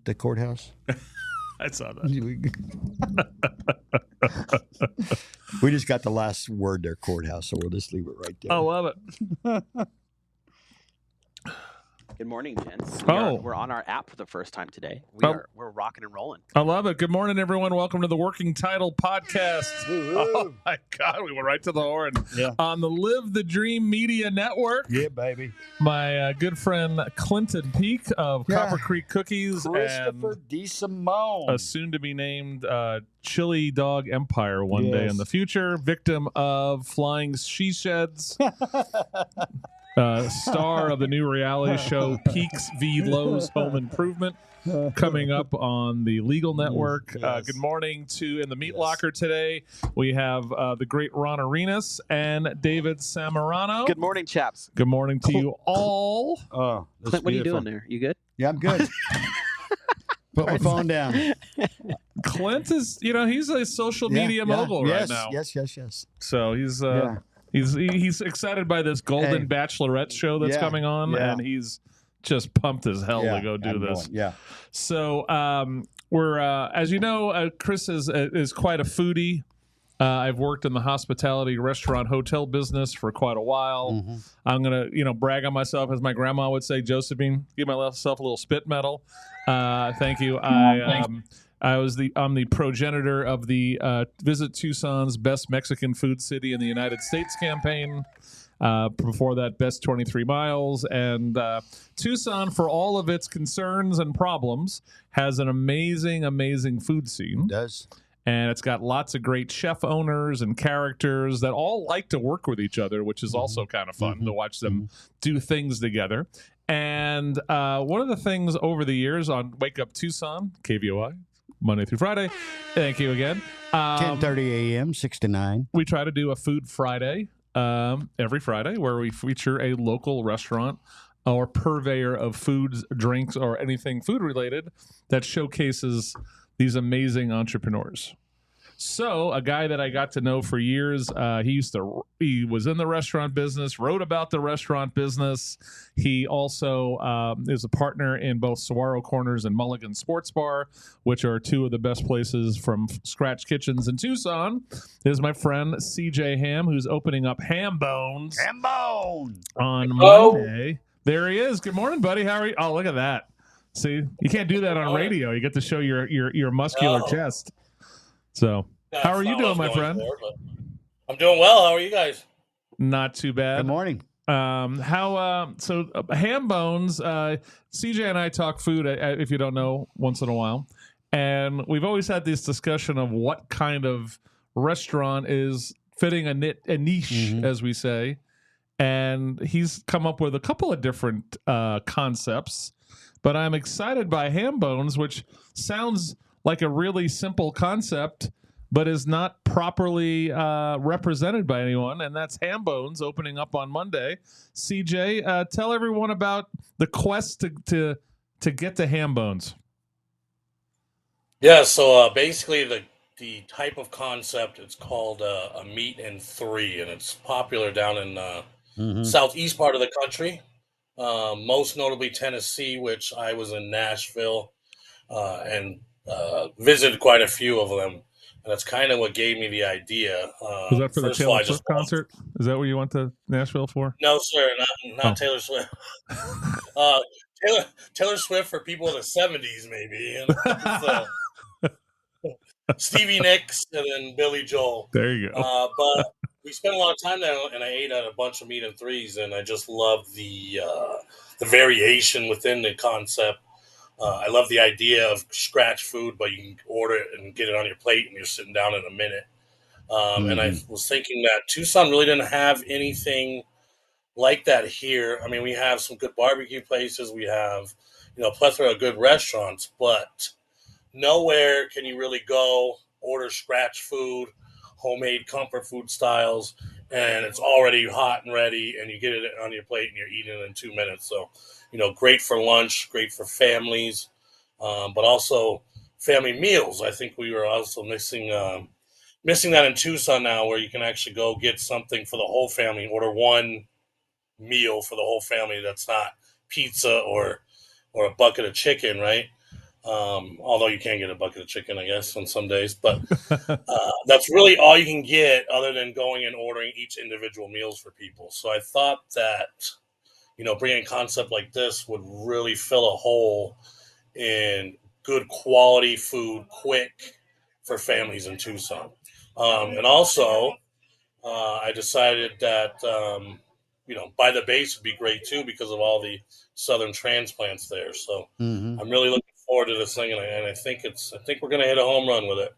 the courthouse? I saw that. We just got the last word there, courthouse, so we'll just leave it right there. I love it. Good morning, gents. Oh. We're on our app for the first time today. We're rocking and rolling. I love it. Good morning, everyone. Welcome to the Working Title Podcast. Woo-hoo. Oh, my God. We went right to the horn. Yeah. On the Live the Dream Media Network. Yeah, baby. My good friend Clinton Peak of Copper Creek Cookies. Christopher and DeSimone. a soon-to-be-named Chili Dog Empire one day in the future. Victim of flying she sheds. Star of the new reality show Peaks v. Lowe's Home Improvement, coming up on the Legal Network. Yes. Good morning to in the Meat Locker today. We have the great Ron Arenas and David Samorano. Good morning, chaps. Good morning to you all. Oh, Clint, what are you doing there? You good? Yeah, I'm good. Put my phone down. Clint is, he's a social media mogul right now. Yes. So he's he's excited by this Golden Bachelorette show that's coming on, and he's just pumped as hell to go do this. Yeah. So we're, as you know, Chris is quite a foodie. I've worked in the hospitality, restaurant, hotel business for quite a while. Mm-hmm. I'm gonna, brag on myself, as my grandma would say. Josephine, give myself a little spit medal. Thank you. I'm the progenitor of the Visit Tucson's Best Mexican Food City in the United States campaign. Before that, Best 23 Miles. And Tucson, for all of its concerns and problems, has an amazing, amazing food scene. It does. And it's got lots of great chef owners and characters that all like to work with each other, which is also kind of fun to watch them do things together. And one of the things over the years on Wake Up Tucson, KVOI, Monday through Friday. Thank you again. 10:30 a.m., 6 to 9. We try to do a Food Friday every Friday where we feature a local restaurant or purveyor of foods, drinks, or anything food-related that showcases these amazing entrepreneurs. So a guy that I got to know for years, he was in the restaurant business, wrote about the restaurant business. He also is a partner in both Saguaro Corners and Mulligan Sports Bar, which are two of the best places from scratch kitchens in Tucson. Is my friend CJ Hamm, who's opening up Hammbone on Monday. There he is. Good morning, buddy. How are you? Oh, look at that. See, you can't do that on radio. You get to show your muscular chest. So, how are you doing, my friend? I'm doing well. How are you guys? Not too bad. Good morning. Hambones, CJ and I talk food, if you don't know, once in a while. And we've always had this discussion of what kind of restaurant is fitting a niche, as we say. And he's come up with a couple of different concepts. But I'm excited by Hambbones, which sounds like a really simple concept, but is not properly represented by anyone. And that's Hambbones opening up on Monday. CJ, tell everyone about the quest to get to Hambbones. Yeah, so basically the type of concept, it's called a meat and three, and it's popular down in southeast part of the country. Most notably Tennessee, which I was in Nashville and visited quite a few of them. And that's kind of what gave me the idea. Was that for the Taylor Swift concert? Is that what you went to Nashville for? No, sir, not Taylor Swift. Taylor Swift for people in the 70s, maybe. Stevie Nicks and then Billy Joel. There you go. But we spent a lot of time there, and I ate at a bunch of meat and threes, and I just love the variation within the concept. I love the idea of scratch food, but you can order it and get it on your plate, and you're sitting down in a minute. And I was thinking that Tucson really didn't have anything like that here. I mean, we have some good barbecue places. We have, a plethora of good restaurants, but nowhere can you really go order scratch food, homemade comfort food styles, and it's already hot and ready, and you get it on your plate and you're eating it in 2 minutes. So, great for lunch, great for families, but also family meals. I think we were also missing that in Tucson now, where you can actually go get something for the whole family, order one meal for the whole family that's not pizza or a bucket of chicken, right? Although you can get a bucket of chicken, I guess, on some days. But that's really all you can get other than going and ordering each individual meals for people. So I thought that, bringing a concept like this would really fill a hole in good quality food, quick, for families in Tucson. And also, I decided that, by the base would be great too because of all the southern transplants there. So I'm really looking forward to this thing, and I think we're going to hit a home run with it.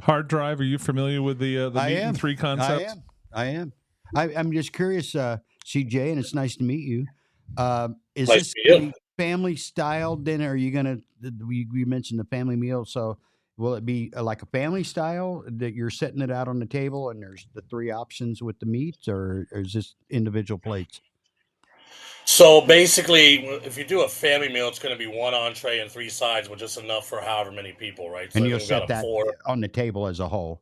Hard Drive, are you familiar with the meat and three concept? I am. I'm just curious, CJ, and it's nice to meet you. Is Nice this to meet you. family style dinner? Are you gonna? You mentioned the family meal, so will it be like a family style that you're setting it out on the table and there's the three options with the meats, or is this individual plates? So basically, if you do a family meal, it's going to be one entree and three sides, with just enough for however many people, right? So And I you'll think we got set that four. on the table as a whole.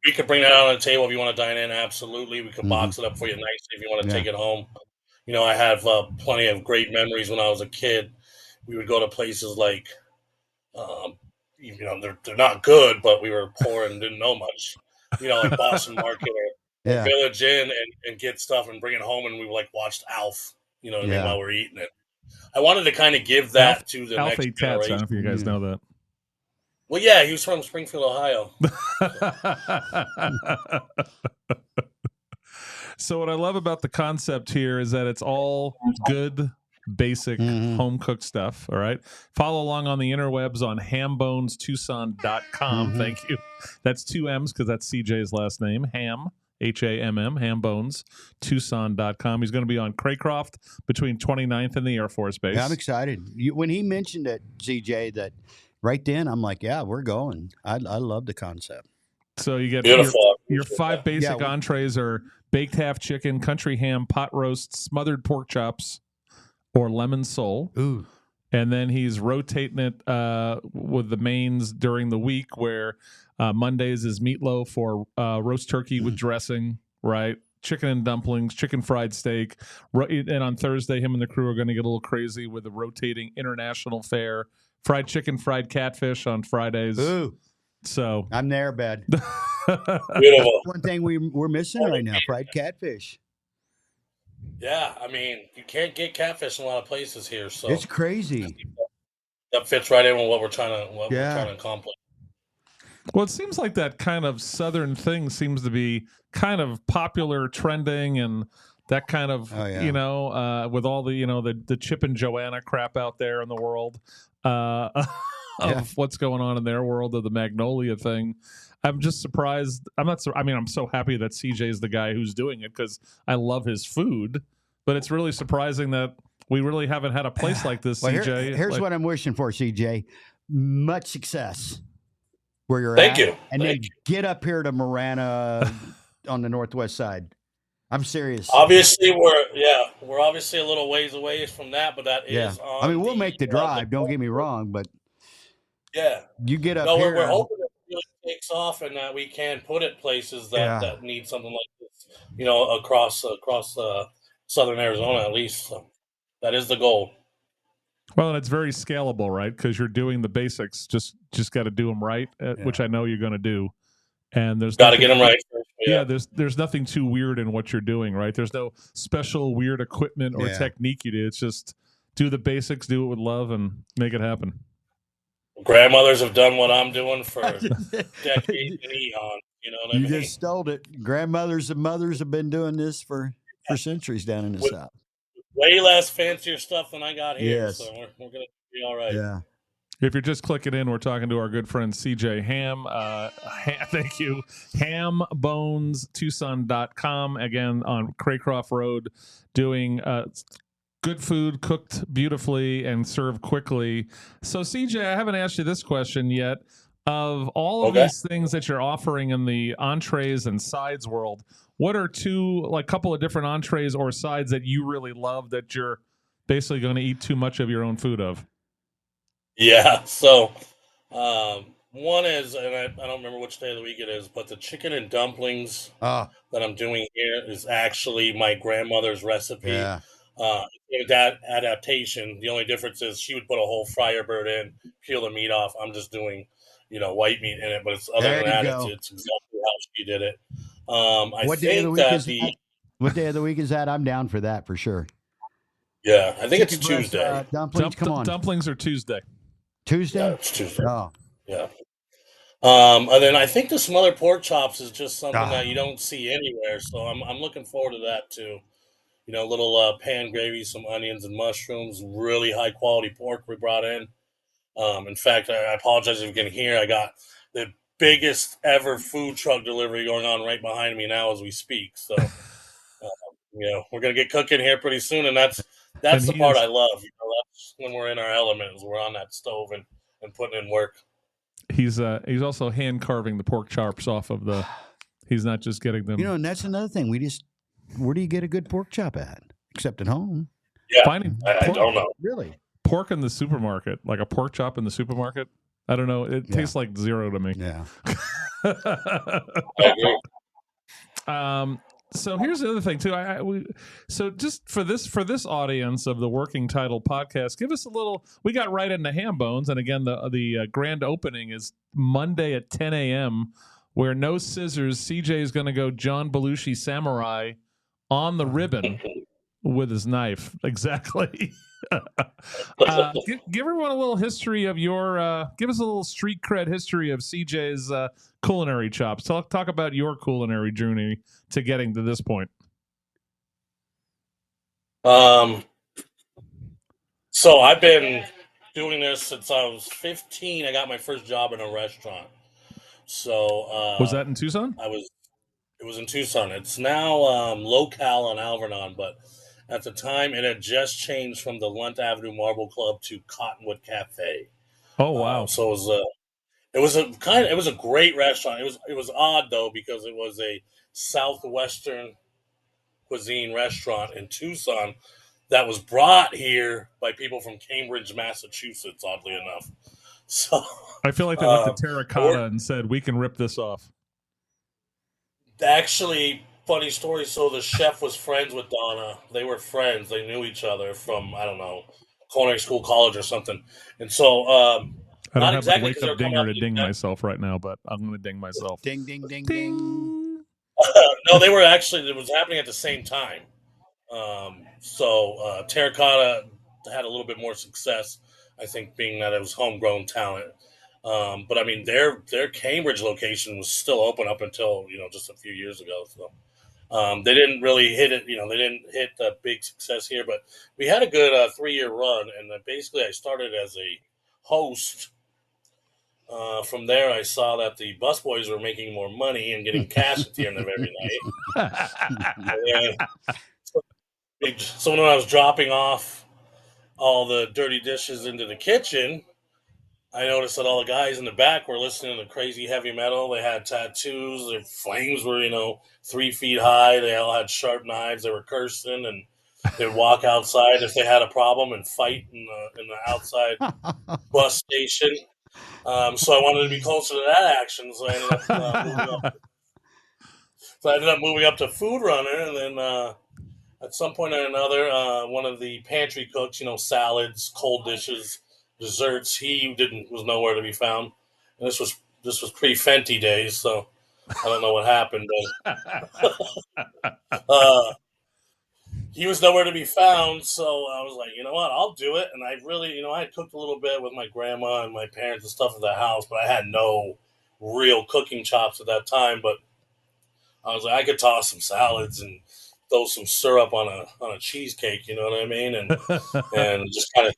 We could bring that out on the table if you want to dine in. Absolutely, we could Mhm. box it up for you nicely if you want to Yeah. take it home. I have plenty of great memories when I was a kid. We would go to places like, they're not good, but we were poor and didn't know much. Like Boston Market or Yeah. Village Inn, and get stuff and bring it home, and we like watched Alf. You know what I mean, Yeah. while we're eating it. I wanted to kind of give that to the Alf next ate tats. I don't generation. know if you guys know that. Well, yeah, he was from Springfield, Ohio. So what I love about the concept here is that it's all good, basic home cooked stuff. All right. Follow along on the interwebs on HambonesTucson.com. Thank you. That's 2 M's because that's CJ's last name. Ham, Hamm, Hambones, Tucson.com. He's going to be on Craycroft between 29th and the Air Force Base. Yeah, I'm excited. When he mentioned it, CJ, that right then I'm like, yeah, we're going. I love the concept. So you get Beautiful. your 5 basic entrees are baked half chicken, country ham, pot roast, smothered pork chops, or lemon sole. Ooh. And then he's rotating it with the mains during the week, where Mondays is meatloaf or roast turkey with dressing, right? Chicken and dumplings, chicken fried steak. And on Thursday, him and the crew are going to get a little crazy with the rotating international fare. Fried chicken, fried catfish on Fridays. Ooh. So I'm there, bud. Beautiful. One thing we're missing right now, fried catfish. Yeah, I mean, you can't get catfish in a lot of places here, so It's crazy. that fits right in with what we're trying to accomplish. Well, it seems like that kind of southern thing seems to be kind of popular, trending, and that kind of, with all the the Chip and Joanna crap out there in the world of what's going on in their world of the Magnolia thing. I'm just surprised. I'm so happy that CJ is the guy who's doing it because I love his food, but it's really surprising that we really haven't had a place like this, CJ. Here's what I'm wishing for, CJ. Much success where you're Thank at. you. And then get up here to Marana on the northwest side. I'm serious. Obviously, we're obviously a little ways away from that, but that is on. I mean, we'll make the drive. Don't get me wrong, but you get up here. We're hoping it really takes off and that we can put it places that need something like this, across southern Arizona at least. So that is the goal. Well, and it's very scalable, right? Because you're doing the basics. Just got to do them right, which I know you're going to do. And there's got to get them right first. Yeah, there's nothing too weird in what you're doing, right? There's no special weird equipment or technique you do. It's just do the basics, do it with love, and make it happen. Grandmothers have done what I'm doing for decades and eons. You know what I mean? You just stole it. Grandmothers and mothers have been doing this for centuries down in the South. Way less fancier stuff than I got here. Yes. So we're going to be all right. Yeah. If you're just clicking in, we're talking to our good friend CJ Hamm. Thank you. HambonesTucson.com. Again, on Craycroft Road, doing good food cooked beautifully and served quickly. So, CJ, I haven't asked you this question yet. Of all of these things that you're offering in the entrees and sides world, what are couple of different entrees or sides that you really love that you're basically going to eat too much of your own food of? Yeah, so one is, and I don't remember which day of the week it is, but the chicken and dumplings that I'm doing here is actually my grandmother's recipe. Yeah. That adaptation. The only difference is she would put a whole fryer bird in, peel the meat off. I'm just doing, white meat in it. But other There than you that, go. it's exactly how she did it. I What day of the think week that is that? What day of the week is that? I'm down for that for sure. I think it's Chicken breast Tuesday. dumplings. Come on, Dumplings are Tuesday. Tuesday. Yeah, it's Tuesday. Oh, Yeah. And then I think the smothered pork chops is just something ah. that you don't see anywhere. So I'm looking forward to that too. Little pan gravy, some onions and mushrooms, really high quality pork we brought in. In fact, I apologize if you can hear. I got the biggest ever food truck delivery going on right behind me now as we speak. So, we're gonna get cooking here pretty soon, and that's And the he part is I love. That's when we're in our element, is we're on that stove and putting in work. he's also hand carving the pork chops off of the. He's not just getting them. And that's another thing. Where do you get a good pork chop at? Except at home. Yeah, Finding I don't know. Really? pork in the supermarket, like a pork chop in the supermarket. I don't know. It tastes like zero to me. Yeah. I agree. So here's the other thing too. So just for this audience of the Working Title podcast, give us a little. We got right into Hambones, and again, the grand opening is Monday at 10 a.m. Where no scissors, CJ is going to go John Belushi samurai on the ribbon with his knife. Exactly. Give everyone a little history of your. Give us a little street cred history of CJ's culinary chops. Talk about your culinary journey to getting to this point. So I've been doing this since I was 15. I got my first job in a restaurant. So Was that in Tucson? It was in Tucson. It's now locale on Alvernon, but at the time it had just changed from the Lunt Avenue Marble Club to Cottonwood Cafe. Oh wow! So it was a great restaurant. It was odd though because it was a southwestern cuisine restaurant in Tucson that was brought here by people from Cambridge, Massachusetts. Oddly enough, so I feel like they looked at terracotta and said, "We can rip this off." Actually, funny story. So the chef was friends with Donna. They were friends. They knew each other from, I don't know, culinary school, college, or something. And so, I don't not have exactly a because they wake were up coming dinger out to the ding event. myself right now, but I'm going to ding myself. Ding, ding, ding, ding. No, they were actually. It was happening at the same time. So Terracotta had a little bit more success, I think, being that it was homegrown talent. But I mean, their Cambridge location was still open up until just a few years ago. So they didn't really hit it. They didn't hit the big success here, but we had a good 3-year run. And basically, I started as a host. From there, I saw that the busboys were making more money and getting cash at the end of every night. So when I was dropping off all the dirty dishes into the kitchen, I noticed that all the guys in the back were listening to crazy heavy metal. They had tattoos. Their flames were, 3 feet high. They all had sharp knives. They were cursing, and they'd walk outside if they had a problem and fight in the outside bus station. So I wanted to be closer to that action. So I ended up moving up to Food Runner, and then at some point or another, one of the pantry cooks, salads, cold dishes, desserts, he was nowhere to be found. And this was pre Fenty days, so I don't know what happened, but he was nowhere to be found. So I was like, you know what, I'll do it. And I really, I had cooked a little bit with my grandma and my parents and stuff at the house, but I had no real cooking chops at that time. But I was like, I could toss some salads and throw some syrup on a cheesecake, you know what I mean? And just kind of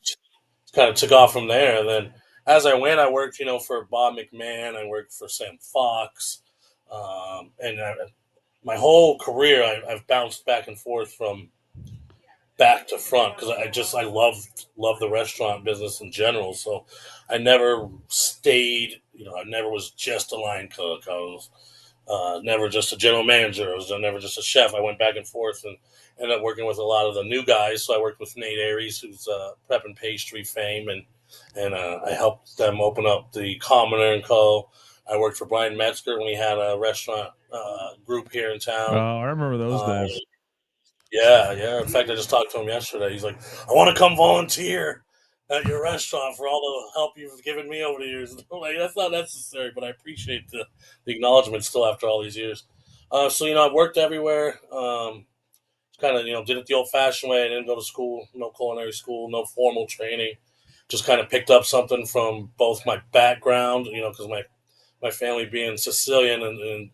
took off from there. And then as I went, I worked, for Bob McMahon. I worked for Sam Fox. My whole career, I've bounced back and forth from back to front because I love the restaurant business in general. So I never stayed, I never was just a line cook. I was never just a general manager. I was never just a chef. I went back and forth and ended up working with a lot of the new guys. So I worked with Nate Aries, who's prep and pastry fame, and I helped them open up the Commoner and Co. I worked for Brian Metzger when he had a restaurant group here in town. Oh, I remember those days. Yeah. In fact, I just talked to him yesterday. He's like, I want to come volunteer at your restaurant for all the help you've given me over the years. I'm like, that's not necessary, but I appreciate the acknowledgement still after all these years. So, I've worked everywhere. Kind of, did it the old-fashioned way. I didn't go to school, no culinary school, no formal training. Just kind of picked up something from both my background, because my family being Sicilian and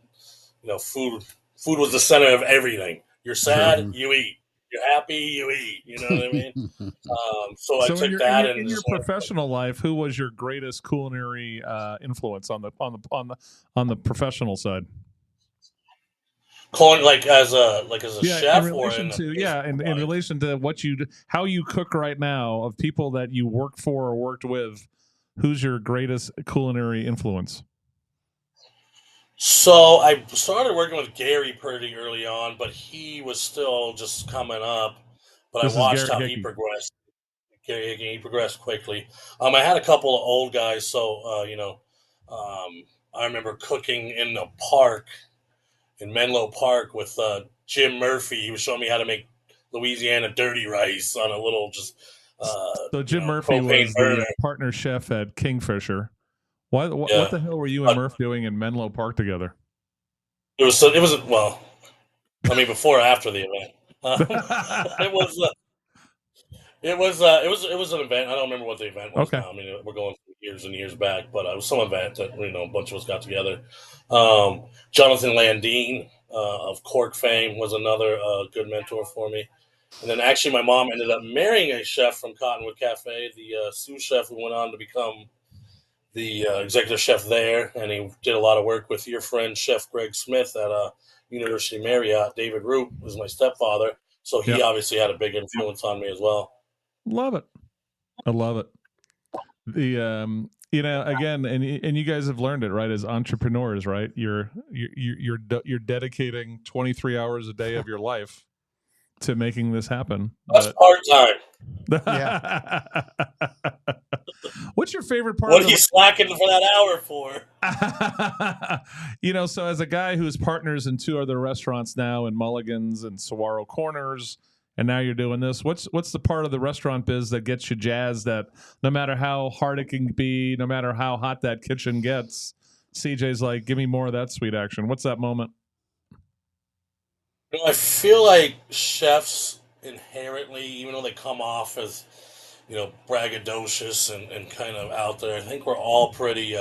food was the center of everything. You're sad, you eat. You're happy, you eat. You know what I mean? So I So in took your that in and your just went professional life, who was your greatest culinary influence on the professional side? calling as a Yeah, in chef or relation in to business in life. relation to how you cook right now, of people that you work for or worked with, who's your greatest culinary influence? So I started working with Gary pretty early on, but he was still just coming up. But I This is watched Gary how he Hickey. progressed. He progressed quickly. I had a couple of old guys, so I remember cooking in the park in Menlo Park with Jim Murphy. He was showing me how to make Louisiana dirty rice on a little So Jim Murphy propane was the burner. partner chef at Kingfisher. What Yeah, the hell were you and Murph doing in Menlo Park together? well, before or after the event. It was it was an event. I don't remember what the event was Okay. now. We're going years and years back, but it was some event that a bunch of us got together. Jonathan Landine of Cork fame was another good mentor for me. And then actually, my mom ended up marrying a chef from Cottonwood Cafe, the sous chef who went on to become the executive chef there, and he did a lot of work with your friend Chef Greg Smith at University Marriott. David Root was my stepfather, so he Yep. obviously had a big influence on me as well. Love it. I love it. The again, and you guys have learned it, right? As entrepreneurs, right? You're dedicating 23 hours a day of your life to making this happen. That's part time. Yeah. What's your favorite part What of are you slacking for that hour for? So as a guy who's partners in two other restaurants now, in Mulligan's and Saguaro Corners, and now you're doing this, what's the part of the restaurant biz that gets you jazzed, that no matter how hard it can be, no matter how hot that kitchen gets, CJ's like, give me more of that sweet action? What's that moment? I feel like chefs inherently, even though they come off as braggadocious and kind of out there, I think we're all pretty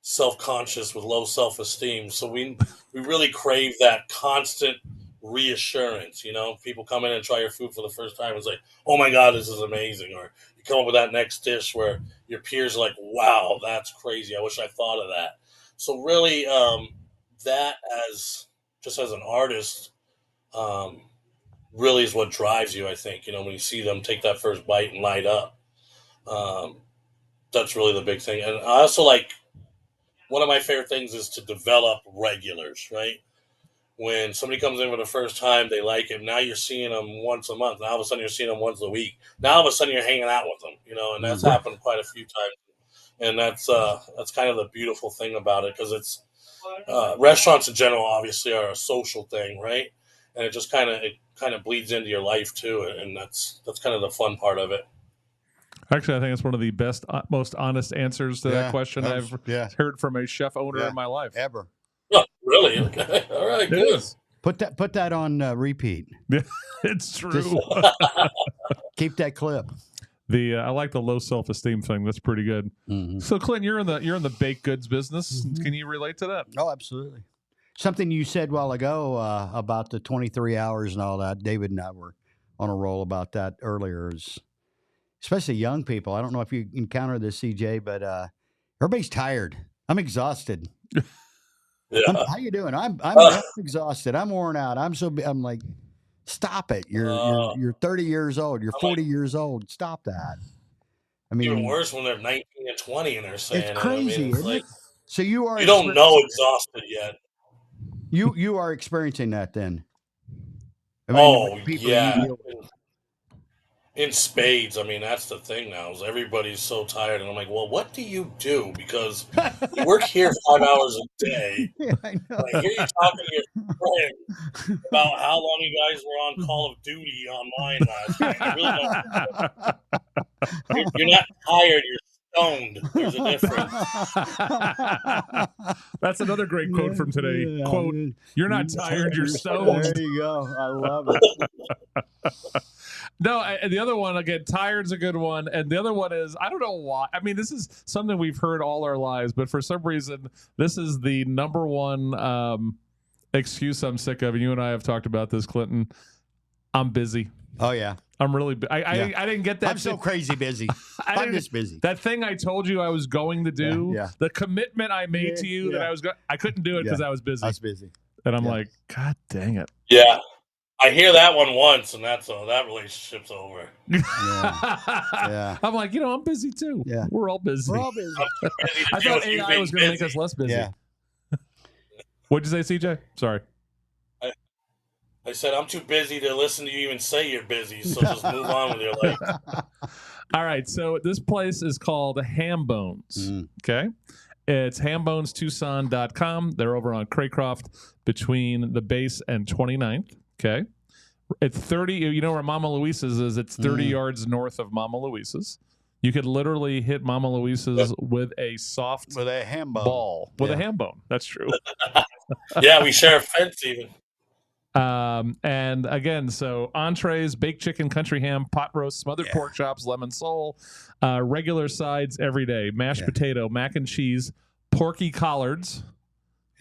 self-conscious with low self-esteem. So we really crave that constant reassurance. People come in and try your food for the first time and say, "Oh my God, this is amazing!" Or you come up with that next dish where your peers are like, "Wow, that's crazy! I wish I thought of that." So really, that as an artist, um, really is what drives you. I think when you see them take that first bite and light up. Um, that's really the big thing. And I also like, one of my favorite things is to develop regulars, right? When somebody comes in for the first time, they like it. Now you're seeing them once a month. Now all of a sudden you're seeing them once a week. Now all of a sudden you're hanging out with them, and that's Mhm. happened quite a few times. And that's kind of the beautiful thing about it, because it's restaurants in general obviously are a social thing, right? And it kind of bleeds into your life too, and that's kind of the fun part of it. Actually, I think it's one of the best, most honest answers to that Yeah. question I've heard from a chef owner in my life. Ever. Oh, really? Okay. All right, It good. is. Put that on repeat. It's true. Just keep that clip. I like the low self-esteem thing. That's pretty good. Mhm. So, Clint, you're in the baked goods business. Mhm. Can you relate to that? Oh, absolutely. Something you said a while ago about the 23 hours and all that. David and I were on a roll about that earlier. Especially young people. I don't know if you encounter this, CJ, but everybody's tired. I'm exhausted. Yeah. How you doing? I'm exhausted. I'm worn out. I'm like, stop it. You're 30 years old. You're I'm 40 like, years old. Stop that. I even mean, worse when they're 19 and 20 and they're saying it's it. crazy, It's isn't like, it? So you are you don't know exhausted yet. you are experiencing that then. I mean, with Oh the people you yeah. deal with. in spades. I mean, that's the thing now is everybody's so tired, and I'm like, well, what do you do? Because you work here 5 hours a day. Yeah, I know. And I hear you talking to your friend about how long you guys were on Call of Duty online last night. I really don't. You're not tired. You're stoned. There's a difference. That's another great quote from today. Yeah, Quote, "You're not tired, you're stoned." There you go. I love it. No, and the other one, again, tired's a good one. And the other one is, I don't know why. I mean, this is something we've heard all our lives, but for some reason, this is the number one excuse I'm sick of. And you and I have talked about this, Clinton. I'm busy. Oh, yeah. I'm really I didn't get that. I'm so crazy busy. I'm just busy. That thing I told you I was going to do, the commitment I made to you that I couldn't do it because I was busy. I was busy. And I'm like, God dang it. Yeah. I hear that one once, and that's all. That relationship's over. Yeah. I'm like, I'm busy too. Yeah. We're all busy. We're all busy. I thought AI was going to make us less busy. Yeah. What'd you say, CJ? Sorry. I said, I'm too busy to listen to you even say you're busy, so just move on with your life. All right, so this place is called Hambones, okay? It's hambbonestucson.com. They're over on Craycroft between the base and 29th, okay? It's 30, you know where Mama Luisa's is? It's 30 yards north of Mama Luisa's. You could literally hit Mama Luisa's with a soft with a ham bone. ball. With a ham bone. That's true. Yeah, we share a fence even. And again, so entrees, baked chicken, country ham, pot roast, smothered pork chops, lemon sole, regular sides every day, mashed potato, mac and cheese, porky collards.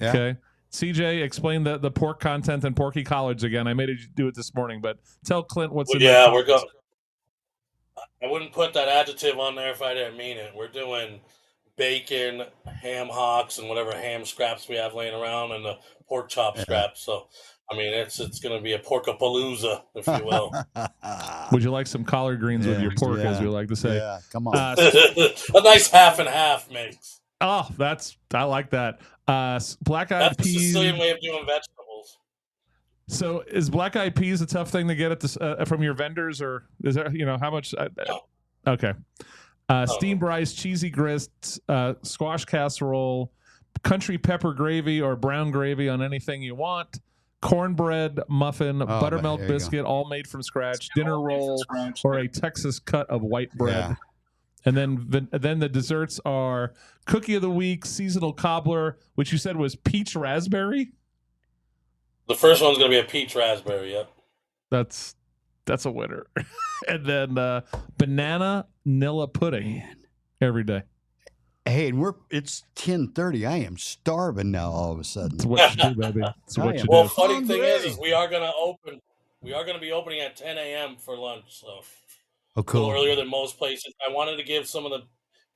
Yeah. Okay. CJ, explain the pork content and porky collards again. I made you do it this morning, but tell Clint what's in there. Yeah, we're going. I wouldn't put that adjective on there if I didn't mean it. We're doing bacon, ham hocks, and whatever ham scraps we have laying around, and the pork chop scraps. So, I mean, it's going to be a porkapalooza, if you will. Would you like some collard greens with your pork, as we like to say? Yeah, come on. A nice half and half mix. Oh, I like that. Black eyed peas. That's the Sicilian way of doing vegetables. So, is black eyed peas a tough thing to get at this from your vendors, or is there how much? No. Okay. Steamed rice, cheesy grits, squash casserole, country pepper gravy or brown gravy on anything you want. Cornbread, muffin, buttermilk biscuit, all made from scratch. Dinner roll, or a Texas cut of white bread. Yeah. And then the desserts are cookie of the week, seasonal cobbler, which you said was peach raspberry. The first one's going to be a peach raspberry. Yep. That's a winner. And then banana Nilla pudding every day. Hey, and it's 10:30. I am starving now. All of a sudden, It's what you do, baby. It's what you do. Well, funny thing is we are going to open. We are going to be opening at 10 a.m. for lunch. So cool. A little earlier than most places. I wanted to give some of the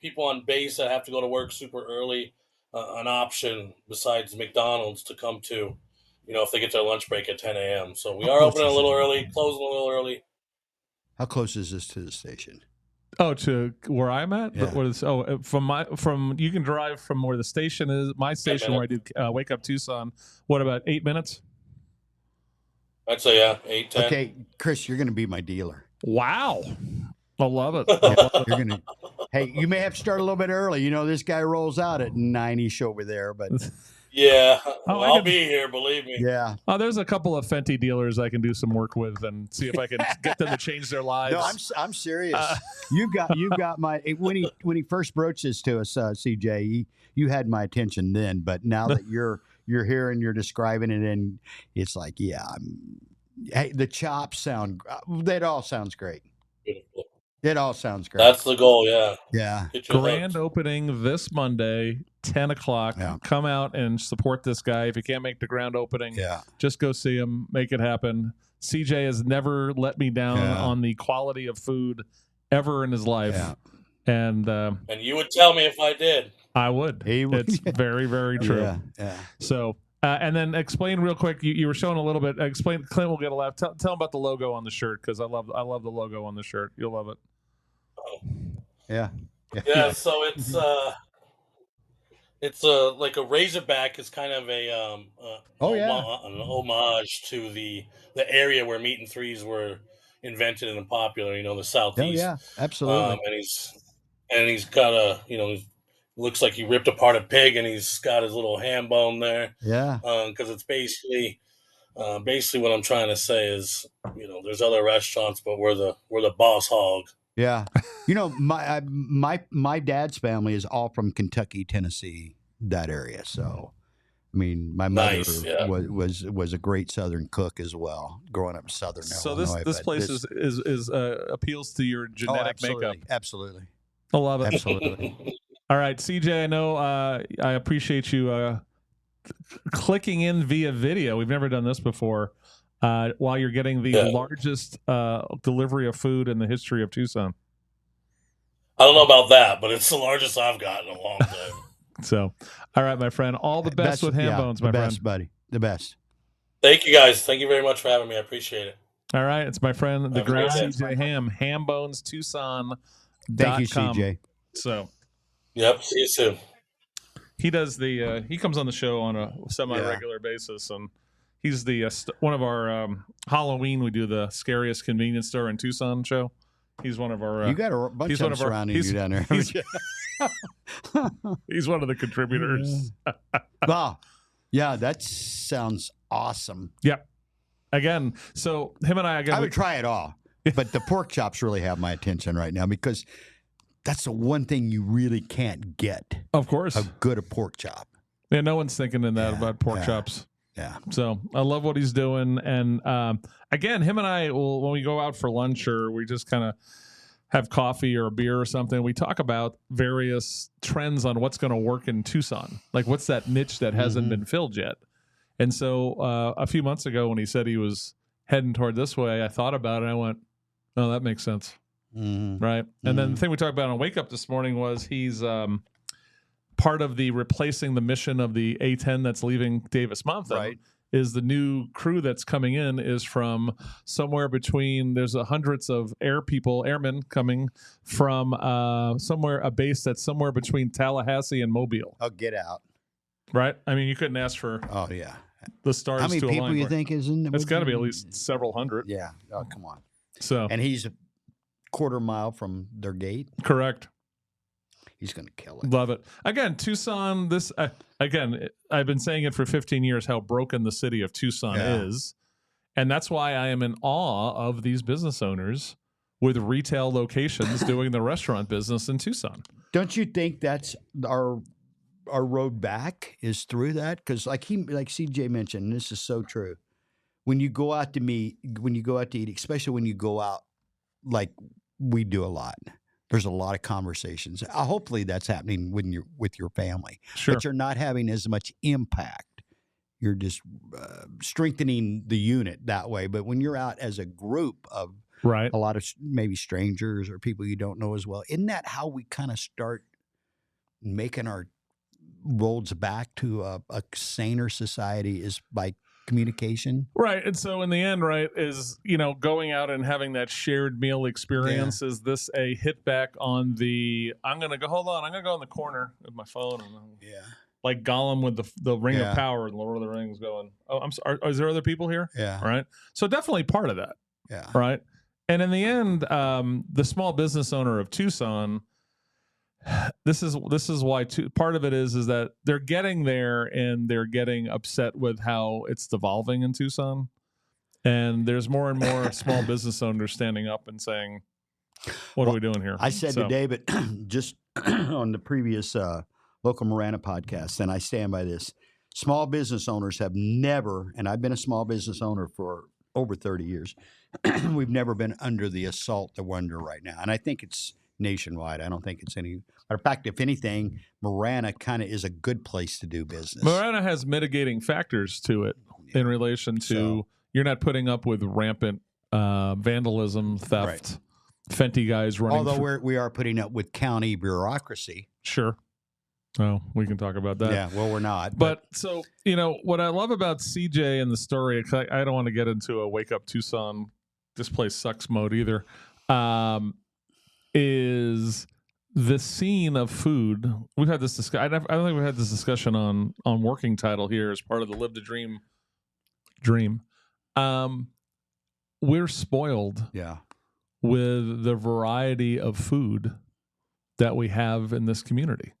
people on base that have to go to work super early an option besides McDonald's to come to. If they get their lunch break at 10 a.m. So we are opening a little early, closing a little early. How close is this to the station? Oh, to where I'm at? Yeah. What is, from you can drive from where the station is, my station where I do Wake Up Tucson. What, about 8 minutes? I'd say 8, 10. Okay, Chris, you're going to be my dealer. Wow, I love it. You're gonna. Hey, you may have to start a little bit early. this guy rolls out at 9-ish over there, but yeah, I'll be here. Believe me. yeah. Oh, there's a couple of Fenty dealers I can do some work with and see if I can get them to change their lives. No, I'm serious. You've got my when he first broached this to us, CJ. You had my attention then, but now that you're here and you're describing it, and it's like, hey, the chops sound. That all sounds great. Beautiful. It all sounds great. That's the goal. Yeah. Yeah. Grand opening this Monday, 10 o'clock. Yeah. Come out and support this guy. If you can't make the grand opening, just go see him. Make it happen. CJ has never let me down on the quality of food ever in his life. Yeah. And you would tell me if I did. I would. He would. It's very, very true. Yeah. So, and then explain real quick. You were showing a little bit. Explain. Clint will get a laugh. Tell him about the logo on the shirt, because I love the logo on the shirt. You'll love it. Yeah. So it's like a Razorback is kind of an homage to the area where Meat and Threes were invented and popular. The Oh Southeast. yeah, absolutely. And he's got looks like he ripped apart a pig, and he's got his little ham bone there. Yeah. Because it's basically what I'm trying to say is, there's other restaurants, but we're the boss hog. Yeah. My dad's family is all from Kentucky, Tennessee, that area. So, I mean, my mother Nice, yeah. was a great Southern cook as well, growing up in Southern So Illinois. this but place is appeals to your genetic absolutely, makeup. absolutely, I love it. absolutely. All right, CJ, I know I appreciate you clicking in via video. We've never done this before. While you're getting the largest delivery of food in the history of Tucson. I don't know about that, but it's the largest I've gotten in a long time. So, all right, my friend. All the best with Hambones, my friend. The best, buddy. The best. Thank you, guys. Thank you very much for having me. I appreciate it. All right, it's my friend, the great Okay. CJ Hamm, HambonesTucson.com. Thank you, CJ. So, yep. See you soon. he does he comes on the show on a semi-regular basis, and he's the one of our Halloween. We do the scariest convenience store in Tucson show. He's one of our. You got a bunch of them surrounding you down there. He's one of the contributors. Wow. Yeah, that sounds awesome. Yep. Again, so him and I would try it all, but the pork chops really have my attention right now because that's the one thing you really can't get. Of course, a good pork chop. Yeah, no one's thinking in that about pork chops. Yeah. So I love what he's doing, and again, him and I will, when we go out for lunch or we just kind of have coffee or a beer or something, we talk about various trends on what's going to work in Tucson. Like, what's that niche that hasn't been filled yet? And so a few months ago when he said he was heading toward this way, I thought about it. And I went, oh, that makes sense. Right. And then the thing we talked about on Wake Up this morning was he's part of the replacing the mission of the A-10 that's leaving Davis-Monthan. Right. Is the new crew that's coming in is from somewhere between, there's hundreds of airmen coming from a base that's somewhere between Tallahassee and Mobile. Oh, get out. Right? I mean, you couldn't ask for the stars. How many people you think is in? It's got to be at least several hundred. Yeah. Oh, come on. So, and he's a quarter mile from their gate. Correct. He's going to kill it. Love it. Again, Tucson, I've been saying it for 15 years how broken the city of Tucson is. And that's why I am in awe of these business owners with retail locations doing the restaurant business in Tucson. Don't you think that's our road back is through that? Because like CJ mentioned, and this is so true. When you go out to eat, especially when you go out like we do a lot, there's a lot of conversations. Hopefully that's happening when you're with your family. Sure. But you're not having as much impact. You're just strengthening the unit that way. But when you're out as a group of a lot of maybe strangers or people you don't know as well, isn't that how we kind of start making our roads back to a saner society is by communication? Right. And so in the end, is, going out and having that shared meal experience. Is this a hit back on I'm going to go in the corner with my phone. And like Gollum with the Ring of Power and Lord of the Rings going, oh, I'm sorry. Is there other people here? Yeah. Right. So definitely part of that. Yeah. Right. And in the end, the small business owner of Tucson, this is why part of it is that they're getting there and they're getting upset with how it's devolving in Tucson, and there's more and more small business owners standing up and saying, "What are we doing here?" I said to David just on the previous Local Marana podcast, and I stand by this: small business owners have never, and I've been a small business owner for over 30 years. We've never been under the assault that we're under right now, and I think it's nationwide. I don't think it's any. Matter of fact, if anything, Marana kind of is a good place to do business. Marana has mitigating factors to it in relation to you're not putting up with rampant vandalism, theft, Fenty guys running. Although we are putting up with county bureaucracy. Sure. Oh, we can talk about that. Yeah, well, we're not. But so, what I love about CJ and the story, I don't want to get into a Wake Up Tucson, this place sucks mode either, is the scene of food. We've had this discussion. I don't think we've had this discussion on Working Title here as part of the Live the Dream. we're spoiled Yeah. with the variety of food that we have in this community,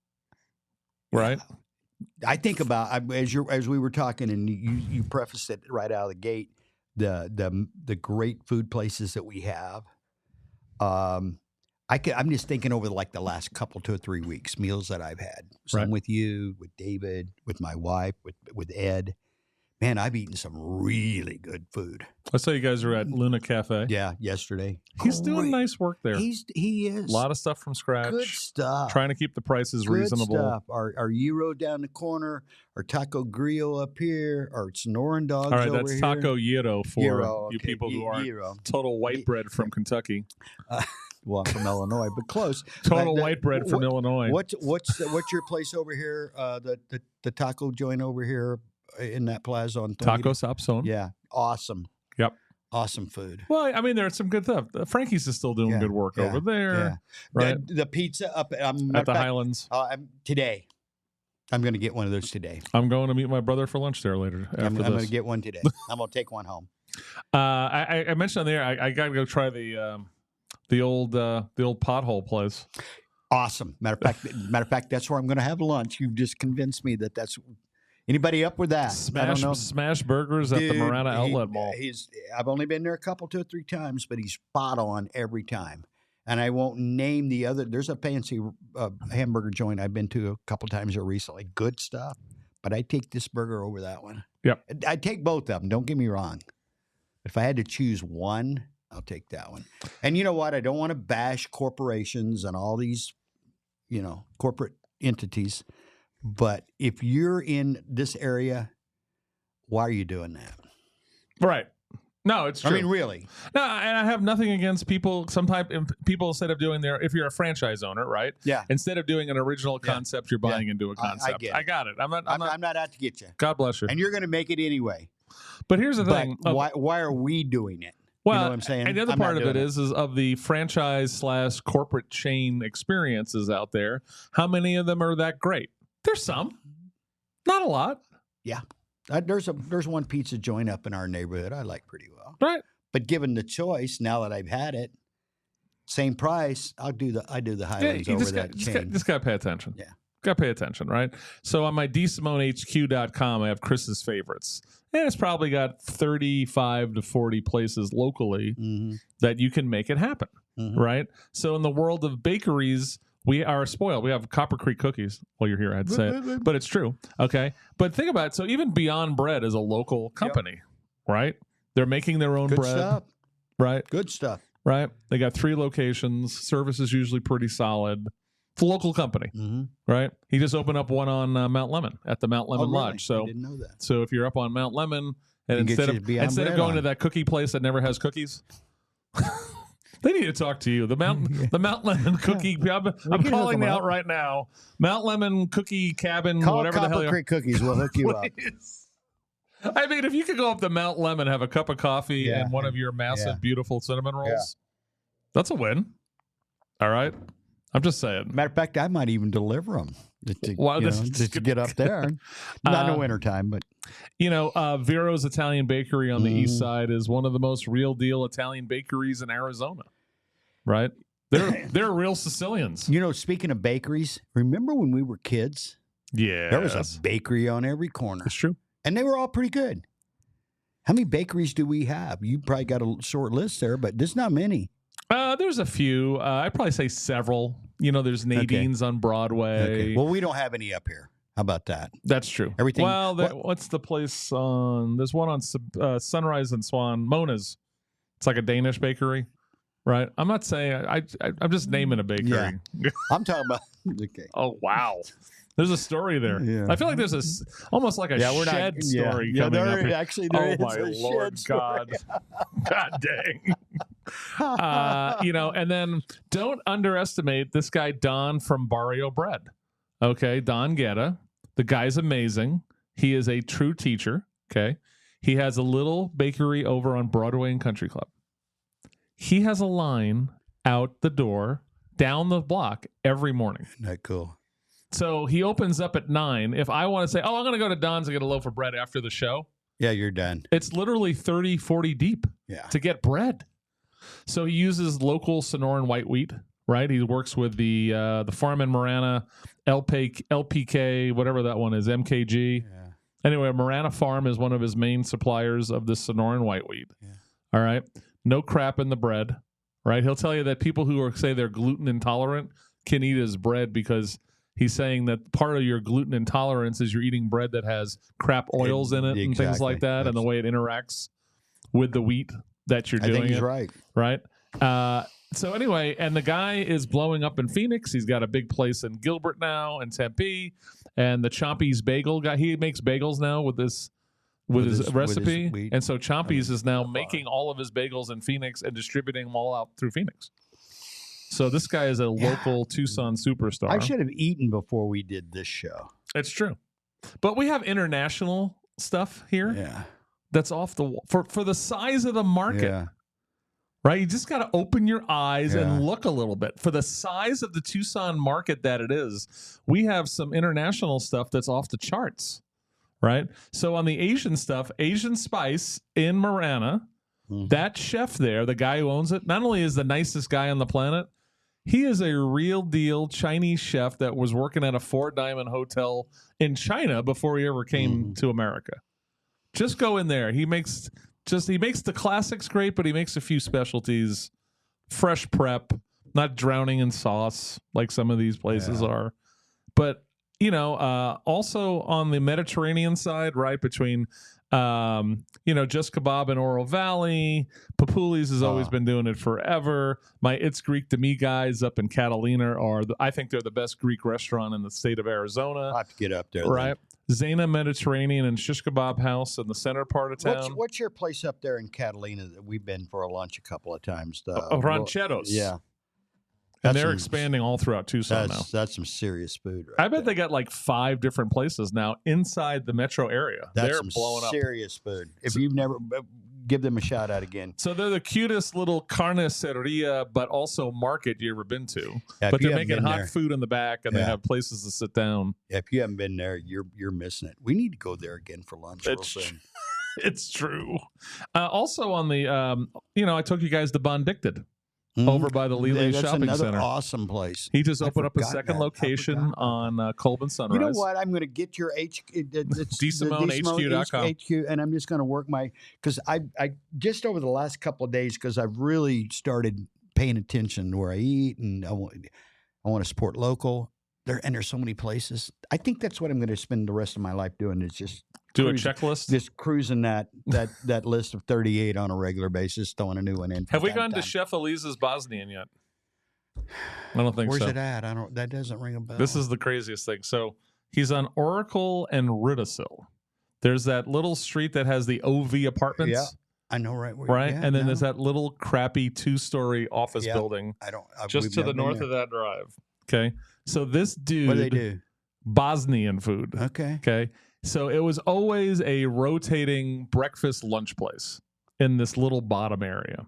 right? I think about as we were talking, and you prefaced it right out of the gate, the great food places that we have. I'm just thinking over like the last couple 2 or 3 weeks, meals that I've had. Some Right. with you, with David, with my wife, with Ed. Man, I've eaten some really good food. I saw you guys are at Luna Cafe. Yeah, yesterday. He's doing Great. nice work there. He is. A lot of stuff from scratch. Good stuff. Trying to keep the prices Good reasonable. stuff. Our gyro down the corner, our taco grill up here, our Sonoran dogs All right, over that's here. taco gyro for Gyro, you okay. people who aren't Gyro. total white bread from Kentucky. Well, I'm from Illinois, but close. Total But white bread from Illinois. What's your place over here? The taco joint over here in that plaza on Taco Sapson. Yeah, awesome. Yep. Awesome food. Well, I mean, there's some good stuff. Frankie's is still doing Yeah, good work yeah, over there, Yeah. right? The pizza up At the Highlands. today. I'm going to get one of those today. I'm going to meet my brother for lunch there later. I'm After going this, to get one today. I'm going to take one home. I mentioned on there. I got to go try the old pothole place. Awesome. Matter of fact, that's where I'm going to have lunch. You've just convinced me that's. Anybody up with that? I don't know. Smash Burgers at the Marana Outlet Mall. I've only been there a couple, 2 or 3 times, but he's spot on every time. And I won't name the other. There's a fancy hamburger joint I've been to a couple times here recently. Good stuff. But I take this burger over that one. Yep. I take both of them. Don't get me wrong. If I had to choose one, I'll take that one. And you know what? I don't want to bash corporations and all these, corporate entities. But if you're in this area, why are you doing that? Right. No, it's true. I mean, really. No, and I have nothing against people. People instead of doing if you're a franchise owner, right? Yeah. Instead of doing an original concept, you're buying into a concept. I got it. I'm not out to get you. God bless you. And you're going to make it anyway. But here's the thing. Why are we doing it? Well, you know what I'm saying? And the other part of it is of the franchise/corporate chain experiences out there, how many of them are that great? There's some. Not a lot. Yeah. There's one pizza joint up in our neighborhood I like pretty well. Right. But given the choice, now that I've had it, same price, I do the Highlands over that chain. Just got to pay attention. Yeah. Got to pay attention, right? So on my DSimoneHQ.com, I have Chris's favorites. And it's probably got 35 to 40 places locally that you can make it happen, right? So in the world of bakeries, we are spoiled. We have Copper Creek cookies. While you're here, I'd say it. But it's true. Okay. But think about it. So even Beyond Bread is a local company, right? They're making their own Good bread. stuff. Right? Good stuff. Right? They got 3 locations. Service is usually pretty solid. It's a local company, right? He just opened up one on Mount Lemon at the Mount Lemon Lodge. So I didn't know that. So if you're up on Mount Lemon, and instead of going to that cookie place that never has cookies, they need to talk to you. The Mount Lemon cookie. I'm calling out right now. Mount Lemon cookie cabin. Call whatever the hell. Copper Creek Cookies. We'll hook you up. I mean, if you could go up to Mount Lemon, have a cup of coffee and one of your massive, beautiful cinnamon rolls, that's a win. All right. I'm just saying. Matter of fact, I might even deliver them to get up there. Not in the wintertime, but. Vero's Italian Bakery on the east side is one of the most real deal Italian bakeries in Arizona, right? They're real Sicilians. Speaking of bakeries, remember when we were kids? Yeah. There was a bakery on every corner. It's true. And they were all pretty good. How many bakeries do we have? You probably got a short list there, but there's not many. There's a few. I'd probably say several. There's Nadine's on Broadway. Okay. Well, we don't have any up here. How about that? That's true. Everything. Well, what's the place on? There's one on Sunrise and Swan. Mona's. It's like a Danish bakery, right? I'm not saying. I'm just naming a bakery. Yeah. I'm talking about. Okay. Oh wow. There's a story there. Yeah. I feel like there's almost like a shed story coming up here. Actually, there is my a Lord shed God. God dang. And then don't underestimate this guy, Don from Barrio Bread. Okay, Don Guetta. The guy's amazing. He is a true teacher. Okay. He has a little bakery over on Broadway and Country Club. He has a line out the door, down the block every morning. Isn't that cool? So he opens up at 9. If I want to say, I'm going to go to Don's and get a loaf of bread after the show, Yeah, you're done. It's literally 30, 40 deep to get bread. So he uses local Sonoran white wheat, right? He works with the farm in Marana, LPK, whatever that one is, MKG. Yeah. Anyway, Marana Farm is one of his main suppliers of this Sonoran white wheat. Yeah. All right. No crap in the bread, right? He'll tell you that people who say they're gluten intolerant can eat his bread because he's saying that part of your gluten intolerance is you're eating bread that has crap oils in it and things like that, and the way it interacts with the wheat that you're doing. I think he's right. Right. So anyway, and the guy is blowing up in Phoenix. He's got a big place in Gilbert now and Tempe, and the Chompy's bagel guy. He makes bagels now with his recipe, with his and so Chompy's is now making all of his bagels in Phoenix and distributing them all out through Phoenix. So this guy is a local Tucson superstar. I should have eaten before we did this show. It's true, but we have international stuff here. Yeah, that's off the wall for the size of the market. Yeah. Right? You just got to open your eyes and look a little bit. For the size of the Tucson market that it is, we have some international stuff that's off the charts, right? So on the Asian stuff, Asian Spice in Marana, that chef there, the guy who owns it, not only is the nicest guy on the planet, he is a real deal Chinese chef that was working at a 4-diamond hotel in China before he ever came to America. Just go in there. He makes the classics great, but he makes a few specialties, fresh prep, not drowning in sauce like some of these places are. But, also on the Mediterranean side, right, between, Just Kebab in Oro Valley, Papuli's has always been doing it forever. My It's Greek to Me guys up in Catalina I think they're the best Greek restaurant in the state of Arizona. I'll have to get up there. Right. Then. Zena Mediterranean and Shish Kebab House in the center part of town. What's your place up there in Catalina that we've been for a lunch a couple of times? Rancheros. Yeah. And they're expanding all throughout Tucson now. That's some serious food. I bet they got like 5 different places now inside the metro area. They're some blowing serious food. If you've never, give them a shout out again. So they're the cutest little carniceria, but also market you ever been to. Yeah, but they're making hot food in the back, and they have places to sit down. Yeah, if you haven't been there, you're missing it. We need to go there again for lunch real soon. It's true. Also on the, I took you guys to Bondicted. Over by the Lely Shopping Center. Another awesome place. He just opened up a second location on Colburn Sunrise. You know what? I'm going to get your DeSimoneHQ.com. HQ, and I'm just going to work because I just over the last couple of days, because I've really started paying attention to where I eat, and I want to support local. There's so many places. I think that's what I'm going to spend the rest of my life doing, is just a checklist, just cruising that list of 38 on a regular basis, throwing a new one in. Have we gone to Chef Elise's Bosnian yet? I don't think so. Where's it at? That doesn't ring a bell. This is the craziest thing. So he's on Oracle and Riddicil. There's that little street that has the OV apartments. Yeah, I know right where. Right, yeah, and then there's that little crappy 2-story office building. Just to the north of that drive. Okay, so this dude. What do they do? Bosnian food. Okay. So it was always a rotating breakfast lunch place in this little bottom area.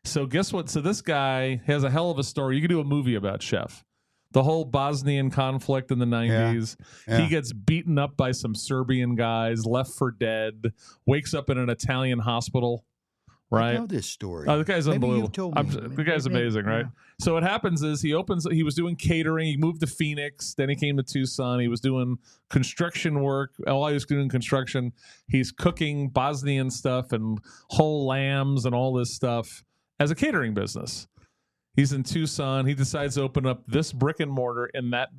So guess what? So this guy has a hell of a story. You could do a movie about Chef. The whole Bosnian conflict in the 90s. Yeah. He gets beaten up by some Serbian guys, left for dead, wakes up in an Italian hospital. Right. I know this story. Oh, the guy's unbelievable. The guy's amazing, right? Yeah. So what happens is he was doing catering. He moved to Phoenix. Then he came to Tucson. He was doing construction work. While he was doing construction, he's cooking Bosnian stuff and whole lambs and all this stuff as a catering business. He's in Tucson. He decides to open up this brick and mortar in that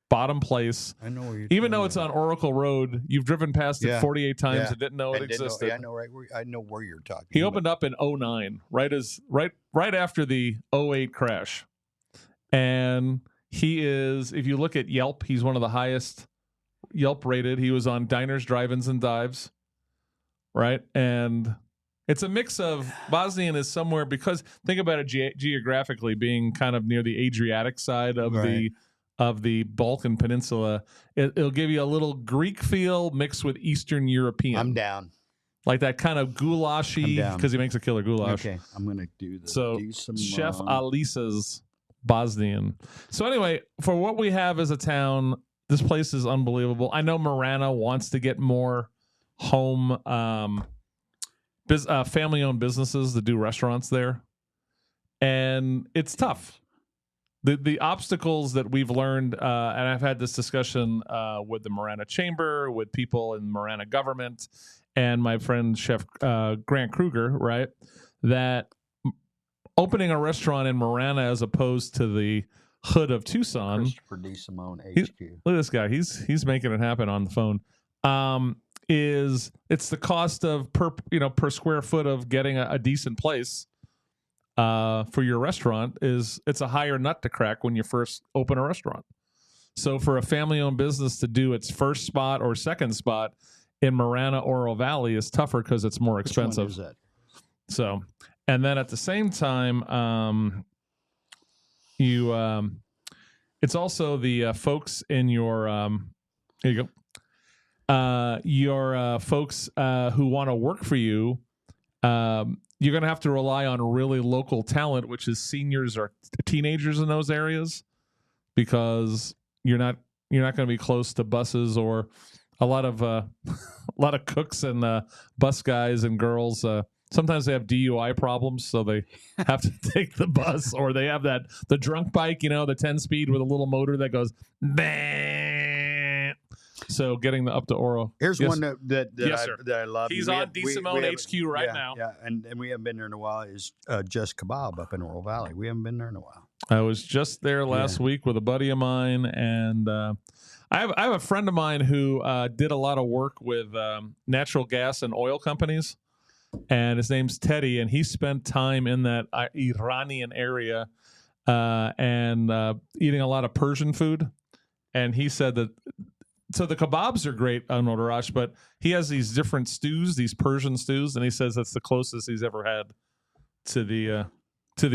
bottom place. I know where you're even though it's on Oracle Road, you've driven past it 48 times and didn't know it existed. I know where you're talking. He opened up in 2009, right after the 2008 crash. And he is, if you look at Yelp, he's one of the highest Yelp rated. He was on Diners, Drive-Ins, and Dives. Right? And it's a mix of Bosnian is somewhere, because think about it geographically, being kind of near the Adriatic side of the Balkan Peninsula. It'll give you a little Greek feel mixed with Eastern European. I'm down. Like that kind of goulashy, because he makes a killer goulash. Okay, I'm going to do this. So Chef Elisa's Bosnian. So anyway, for what we have as a town, this place is unbelievable. I know Marana wants to get more home family-owned businesses that do restaurants there, and it's tough. The obstacles that we've learned, and I've had this discussion with the Marana Chamber, with people in Marana government, and my friend Chef Grant Kruger, right? That opening a restaurant in Marana as opposed to the hood of Tucson. Christopher DeSimone, HQ. Look at this guy. He's making it happen on the phone. It's the cost of per square foot of getting a decent place for your restaurant it's a higher nut to crack when you first open a restaurant. So for a family-owned business to do its first spot or second spot in Marana, Oro Valley is tougher because it's more expensive. Which one is that? So, and then at the same time, it's also the folks in your here you go. Your folks who want to work for you, you're going to have to rely on really local talent, which is seniors or teenagers in those areas, because you're not going to be close to buses or a lot of cooks and bus guys and girls. Sometimes they have DUI problems, so they have to take the bus, or they have the drunk bike, the 10-speed with a little motor that goes bang. So getting up to Oro. Here's one that I love. He's on DeSimone HQ right now. Yeah, and we haven't been there in a while. Is Just Kebab up in Oro Valley. We haven't been there in a while. I was just there last week with a buddy of mine, and I have a friend of mine who did a lot of work with natural gas and oil companies, and his name's Teddy, and he spent time in that Iranian area and eating a lot of Persian food, and he said that. So the kebabs are great on Odarash, but he has these different stews, these Persian stews, and he says that's the closest he's ever had to the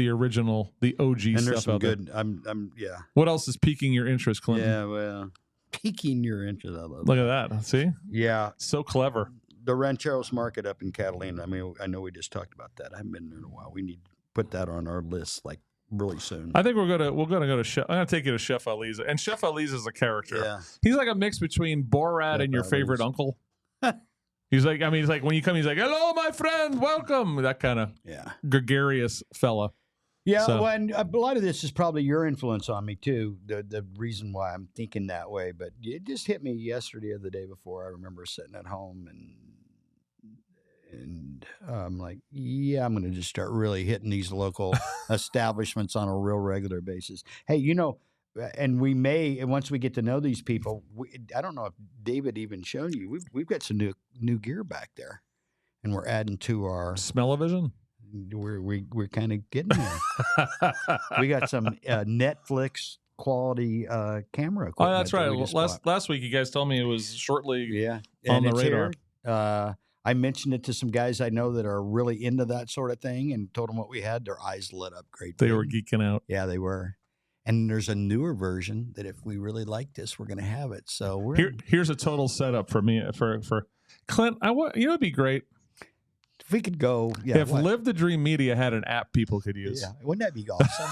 original, the OG and stuff there's some out good, there. What else is piquing your interest, Clinton? Yeah, well, piquing your interest. I love Look at that. See? Yeah. So clever. The Rancheros Market up in Catalina. I mean, I know we just talked about that. I haven't been there in a while. We need to put that on our list, really soon. I think we're gonna go to Chef. I'm gonna take you to Chef Aliza, and Chef Aliza is a character. Yeah. He's like a mix between Borat Chef and your favorite uncle. He's like when you come, he's like, "Hello, my friend, welcome." That kind of gregarious fella. Yeah, well, and a lot of this is probably your influence on me too. The reason why I'm thinking that way, but it just hit me yesterday or the day before. I remember sitting at home and I'm like, yeah, I'm going to just start really hitting these local establishments on a real regular basis. Hey, and we may, and once we get to know these people, I don't know if David even shown you, we've got some new gear back there, and we're adding to our smell-o-vision. We're kind of getting there. We got some Netflix quality camera equipment. Oh, that's right. Last week, you guys told me it was shortly on the radar. Here. I mentioned it to some guys I know that are really into that sort of thing, and told them what we had. Their eyes lit up great. They were geeking out. Yeah, they were. And there's a newer version that if we really like this, we're going to have it. So here's a total setup for me for Clint. It'd be great if we could go. Yeah, if Live the Dream Media had an app people could use. Yeah, wouldn't that be awesome?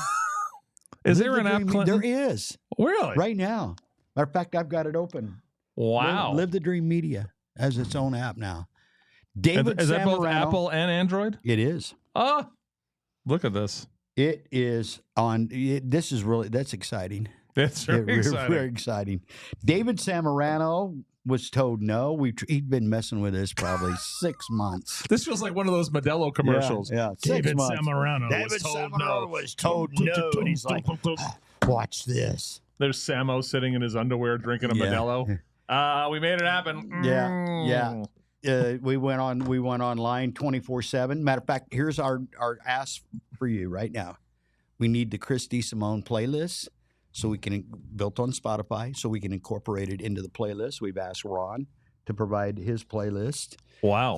Is there an app, Clinton? There is. Really? Right now. Matter of fact, I've got it open. Wow. Live the Dream Media has its own app now. David is that both Sammarano, Apple and Android? It is. Oh, look at this. It is on. This is really, that's exciting. That's very exciting. Very exciting. David Sammarano was told no. He'd been messing with this probably 6 months. This feels like one of those Modelo commercials. Yeah. David Sammarano was told no. And he's like, watch this. There's Samo sitting in his underwear drinking a Modelo. We made it happen. Yeah. We went online 24/7. Matter of fact, here's our ask for you right now. We need the Chris DeSimone playlist so we can built on Spotify so we can incorporate it into the playlist. We've asked Ron to provide his playlist. Wow.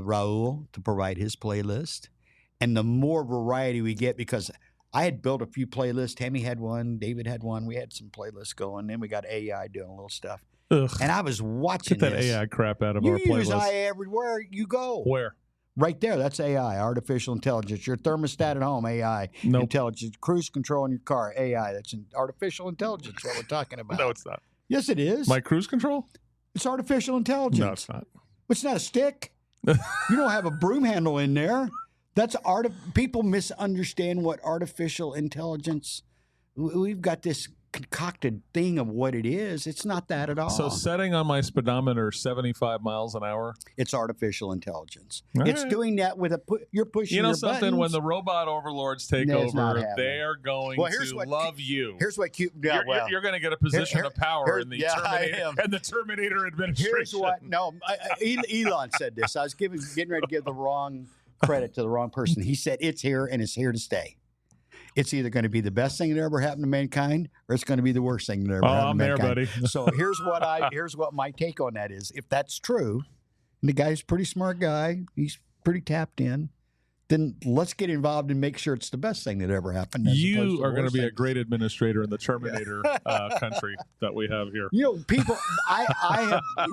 Raul to provide his playlist. And the more variety we get, because I had built a few playlists. Tammy had one. David had one. We had some playlists going. Then we got AI doing a little stuff. Ugh. And I was watching Get that AI crap out of our playlist. You use AI everywhere you go. Where? Right there. That's AI, artificial intelligence. Your thermostat at home, AI. Nope. Intelligence. Cruise control in your car, AI. That's artificial intelligence, what we're talking about. No, it's not. Yes, it is. My cruise control? It's artificial intelligence. No, it's not. It's not a stick. You don't have a broom handle in there. That's people misunderstand what artificial intelligence. We've got this concocted thing of what it is. It's not that at all. So setting on my speedometer 75 miles an hour. It's artificial intelligence. All It's right. doing that with you're pushing. You know your something? buttons. When the robot overlords take No, it's not over, happening. they are going to love you. Here's what cute. Yeah, You're going to get a position of power in the Terminator and the Terminator administration. Here's what. No, Elon said this. I was getting ready to give the wrong credit to the wrong person. He said it's here and it's here to stay. It's either going to be the best thing that ever happened to mankind, or it's going to be the worst thing that ever happened to mankind. Buddy. So here's what my take on that is. If that's true, and the guy's a pretty smart guy, he's pretty tapped in, then let's get involved and make sure it's the best thing that ever happened. You are going to be a great administrator in the Terminator country that we have here. You know, people.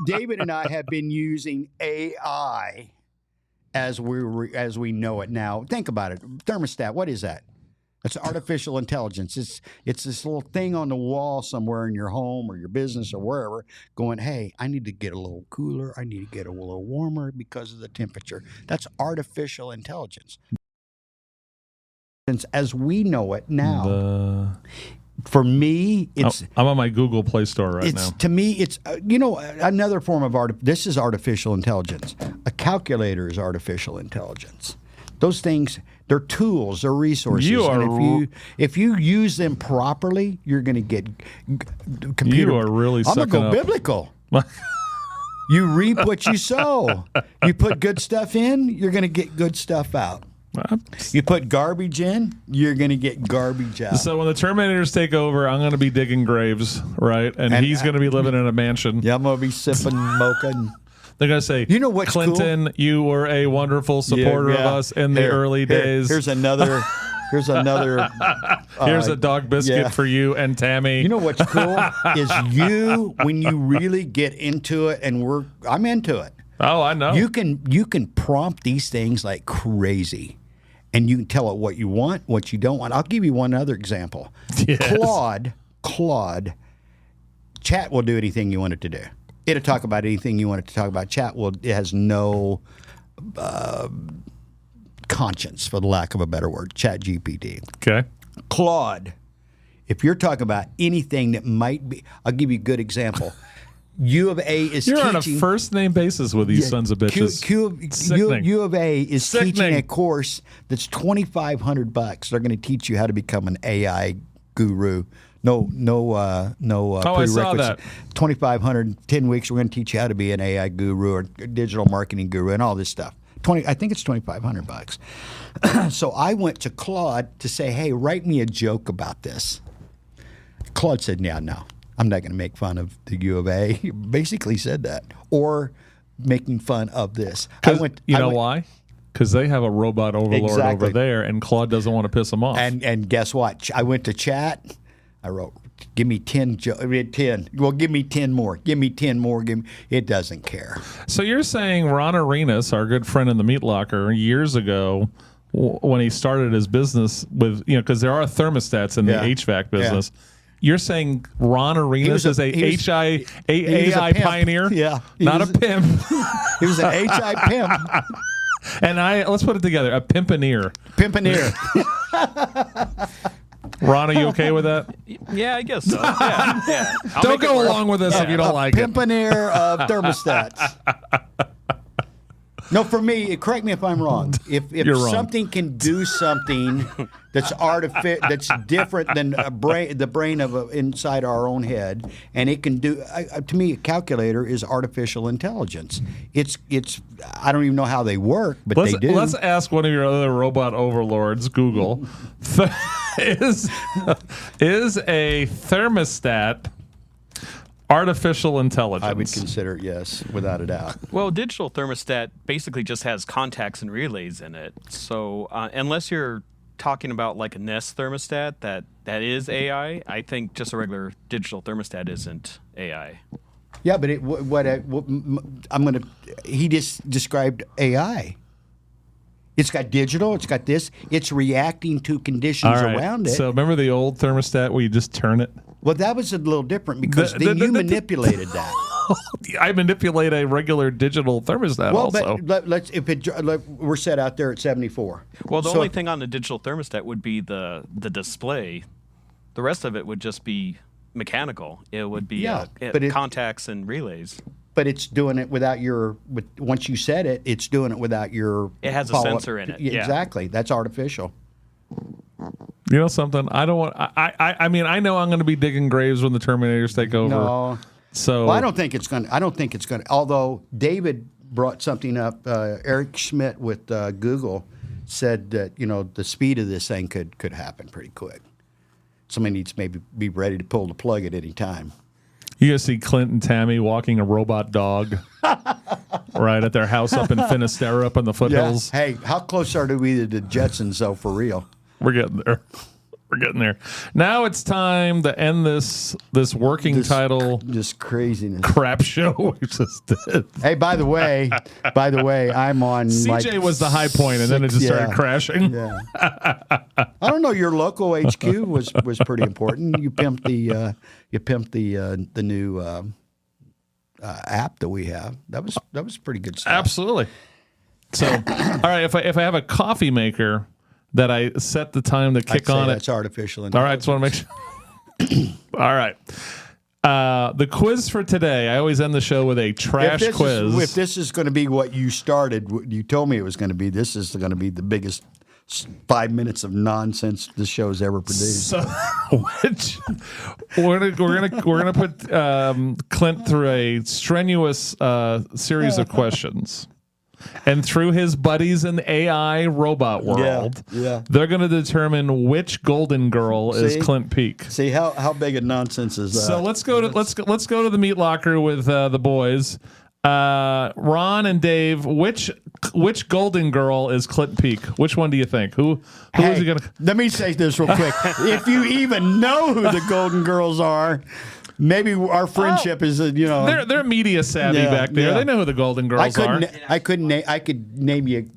David and I have been using AI as we know it now. Think about it. Thermostat. What is that? It's artificial intelligence. It's this little thing on the wall somewhere in your home or your business or wherever going, hey, I need to get a little cooler. I need to get a little warmer because of the temperature. That's artificial intelligence. As we know it now, for me, it's... I'm on my Google Play Store right now. To me, it's, another form of this is artificial intelligence. A calculator is artificial intelligence. Those things... They're tools, they're resources. And if you use them properly, you're going to get computer. You are really I'm sucking going to go up. biblical. You reap what you sow. You put good stuff in, you're going to get good stuff out. You put garbage in, you're going to get garbage out. So when the Terminators take over, I'm going to be digging graves, right? And he's going to be living in a mansion. Yeah, I'm going to be sipping mocha. And, they're going to say, you know what's Clinton, cool? You were a wonderful supporter of us in the early days. Here's another. Here's another. Here's a dog biscuit for you and Tammy. You know what's cool is when you really get into it, and I'm into it. Oh, I know. You can prompt these things like crazy, and you can tell it what you want, what you don't want. I'll give you one other example. Yes. Claude, chat will do anything you want it to do. It'll talk about anything you want it to talk about. It has no conscience, for the lack of a better word. Chat GPT. Okay. Claude, if you're talking about anything that might be, I'll give you a good example. U of A is You're teaching. on a first name basis with these sons of bitches. U of A is teaching a course that's $2,500. They're going to teach you how to become an AI guru. No prerequisites. I saw that. 2,500, 10 weeks. We're going to teach you how to be an AI guru or digital marketing guru and all this stuff. I think it's $2,500. So I went to Claude to say, hey, write me a joke about this. Claude said, yeah, no, I'm not going to make fun of the U of A. He basically said that. Or making fun of this. Why? Because they have a robot overlord over there, and Claude doesn't want to piss them off. And guess what? I went to chat. I wrote, give me 10. 10. Well, give me 10 more. Give me 10 more. It doesn't care. So you're saying Ron Arenas, our good friend in the Meat Locker, years ago, when he started his business with, because there are thermostats in the HVAC business. Yeah. You're saying Ron Arenas is a AI pioneer? Yeah. Not a pimp. He was an HI pimp. And let's put it together, a pimpineer. Pimpineer. Ron, are you okay with that? Yeah, I guess so. Yeah. Don't go along with this if you don't like it. Pimpineer of thermostats. No, for me, correct me if I'm wrong. If something can do something that's that's different than the brain of inside our own head, and it can do, to me, a calculator is artificial intelligence. It's I don't even know how they work, but they do. Let's ask one of your other robot overlords, Google, is a thermostat artificial intelligence? I would consider it, yes, without a doubt. Well, digital thermostat basically just has contacts and relays in it. So unless you're talking about like a Nest thermostat that is AI, I think just a regular digital thermostat isn't AI. Yeah, but he just described AI. It's got digital. It's got this. It's reacting to conditions around it. So remember the old thermostat where you just turn it? Well, that was a little different because then you manipulated that. I manipulate a regular digital thermostat Well, also. but let's we're set out there at 74. Well, the So only if- thing on the digital thermostat would be the display. The rest of it would just be mechanical. It would be but contacts and relays. But it's doing it without once you set it, it's doing it without your. It has a follow-up. sensor in it, yeah. Exactly. That's artificial. You know something? I don't want. I mean, I know I'm going to be digging graves when the Terminators take over. No. So Well, I don't think it's going to. Although David brought something up, Eric Schmidt with Google said that the speed of this thing could happen pretty quick. Somebody needs to maybe be ready to pull the plug at any time. you guys see Clint and Tammy walking a robot dog, right at their house up in Finisterre, up in the foothills. Hey, how close are we to the Jetsons, though, for real? We're getting there. We're getting there. Now it's time to end this working title Just craziness. crap show we just did. Hey, by the way, I'm on. CJ was the high point, and then it just started yeah. crashing. Yeah. I don't know. Your local HQ was pretty important. You pimped the new app that we have. That was pretty good stuff. Absolutely. So, all right, if I have a coffee maker that I set the time to I'd kick say on it. that's artificial. All right, just want to make sure. All right. The quiz for today. I always end the show with a trash quiz. If this is going to be what you started, you told me it was going to be. This is going to be the biggest 5 minutes of nonsense this show's ever produced. So, which we're gonna put Clint through a strenuous series of questions. And through his buddies in the AI robot world, yeah. they're going to determine which Golden Girl See? is Clint Peak. See how big a nonsense is that? So let's go to the meat locker with the boys. Ron and Dave, which Golden Girl is Clint Peak? Which one do you think? Who is he going to? Let me say this real quick. If you even know who the Golden Girls are, maybe our friendship is They're media savvy Yeah, back there. yeah. They know who the Golden Girls are. I could name you.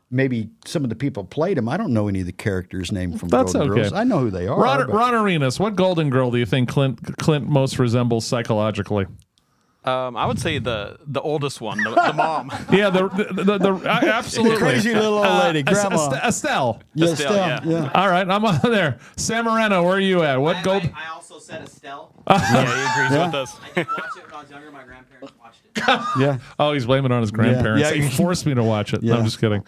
Maybe some of the people played them. I don't know any of the characters' named from That's Golden okay. Girls. I know who they are. Ron but- Arenas, what Golden Girl do you think Clint most resembles psychologically? I would say the oldest one, the mom. Yeah, the absolutely Crazy little old lady, Grandma. Estelle. Yeah, Estelle, Estelle, yeah. All right, I'm on there. Sam Moreno, where are you at? What gold? I also said Estelle. Yeah, he agrees with us. I did watch it when I was younger. My grandparents watched it. Yeah. Oh, he's blaming it on his grandparents. Yeah. He forced me to watch it. No, Yeah. I'm just kidding.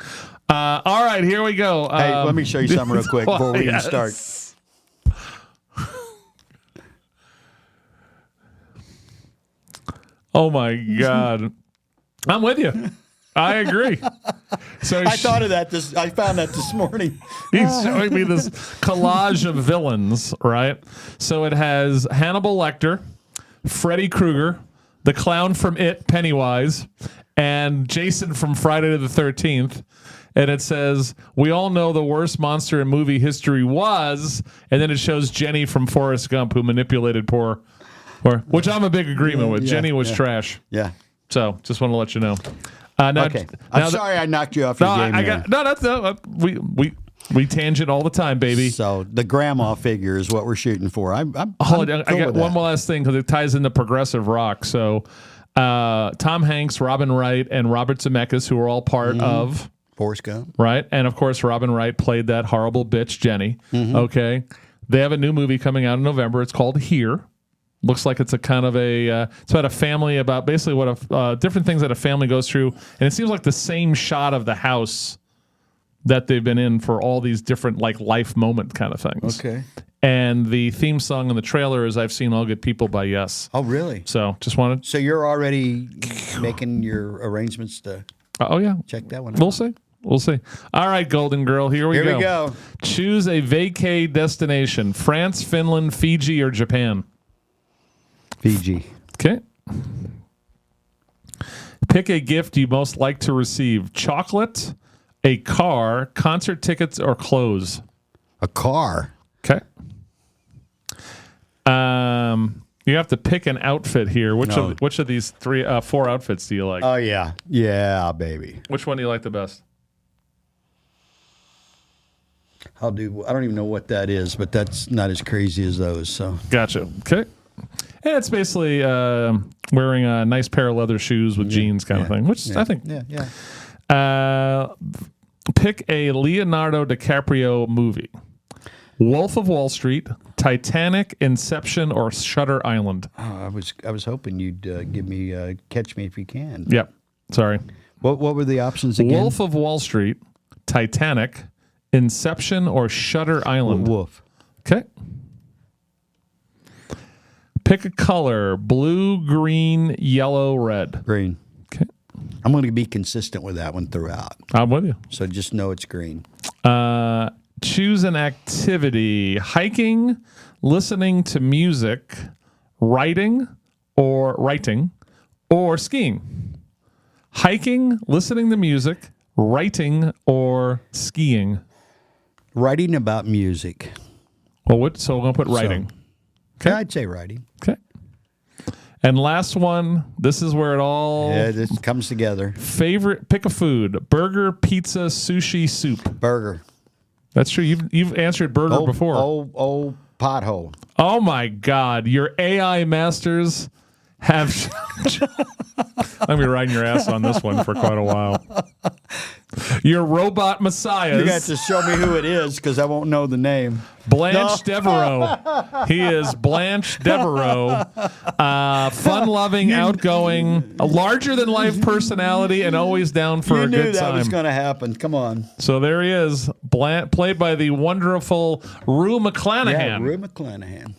All right, here we go. Hey, let me show you something real quick before we even Yes. start. Oh my God, I'm with you. I agree. So I thought of that. I found that this morning. he's showing me this collage of villains, right? So it has Hannibal Lecter, Freddy Krueger, the clown from It, Pennywise, and Jason from Friday the 13th. And it says, we all know the worst monster in movie history was, and then it shows Jenny from Forrest Gump who manipulated which I'm a big agreement with. Yeah, Jenny was yeah. trash. Yeah. So just want to let you know. Okay. I'm sorry I knocked you off your game. We tangent all the time, baby. So the grandma figure is what we're shooting for. I'm Hold on, I cool got with one that. more last thing because it ties into progressive rock. So Tom Hanks, Robin Wright, and Robert Zemeckis, who are all part of Forrest Gump. right, and of course Robin Wright played that horrible bitch Jenny. Okay, they have a new movie coming out in November. It's called Here. Looks like it's a kind of it's about a family, about basically what different things that a family goes through, and it seems like the same shot of the house that they've been in for all these different like life moment kind of things. Okay. And the theme song in the trailer is "I've Seen All Good People" by Yes. Oh, really? So just wanted. So you're already making your arrangements to Oh yeah, check that one out? we'll see. We'll see. All right, Golden Girl, here we Here go. we go. Choose a vacay destination: France, Finland, Fiji, or Japan. Fiji. Okay. Pick a gift you most like to receive: chocolate, a car, concert tickets, or clothes. A car. Okay. You have to pick an outfit here. Which of these four outfits do you like? Oh, yeah. Yeah, baby. Which one do you like the best? I don't even know what that is, but that's not as crazy as those. So Gotcha. Okay. And it's basically wearing a nice pair of leather shoes with jeans kind of thing, which I think. Yeah. Pick a Leonardo DiCaprio movie. Wolf of Wall Street, Titanic, Inception, or Shutter Island. Oh, I was hoping you'd give me Catch Me If You Can. Yep. Sorry. What were the options again? Wolf of Wall Street, Titanic, Inception, or Shutter Island. Wolf. Okay. Pick a color: blue, green, yellow, red. Green. Okay. I'm going to be consistent with that one throughout. I'm with you. So just know it's green. Choose an activity: hiking, listening to music, writing, or skiing. Hiking, listening to music, writing, or skiing. Writing about music. Well, so we're going to put writing. Okay. I'd say writing. Okay. And last one, this is where it all It comes together. pick a food: burger, pizza, sushi, soup. Burger. That's true. You've answered burger before. Old pothole. Oh my God, your AI masters have. I'm gonna be riding your ass on this one for quite a while. Your robot messiahs. You got to show me who it is because I won't know the name. Blanche Devereaux. He is Blanche Devereaux. Fun-loving, outgoing, a larger-than-life personality, and always down for You a knew good that time. was going to happen. Come on. So there he is, played by the wonderful Rue McClanahan. Yeah, Rue McClanahan.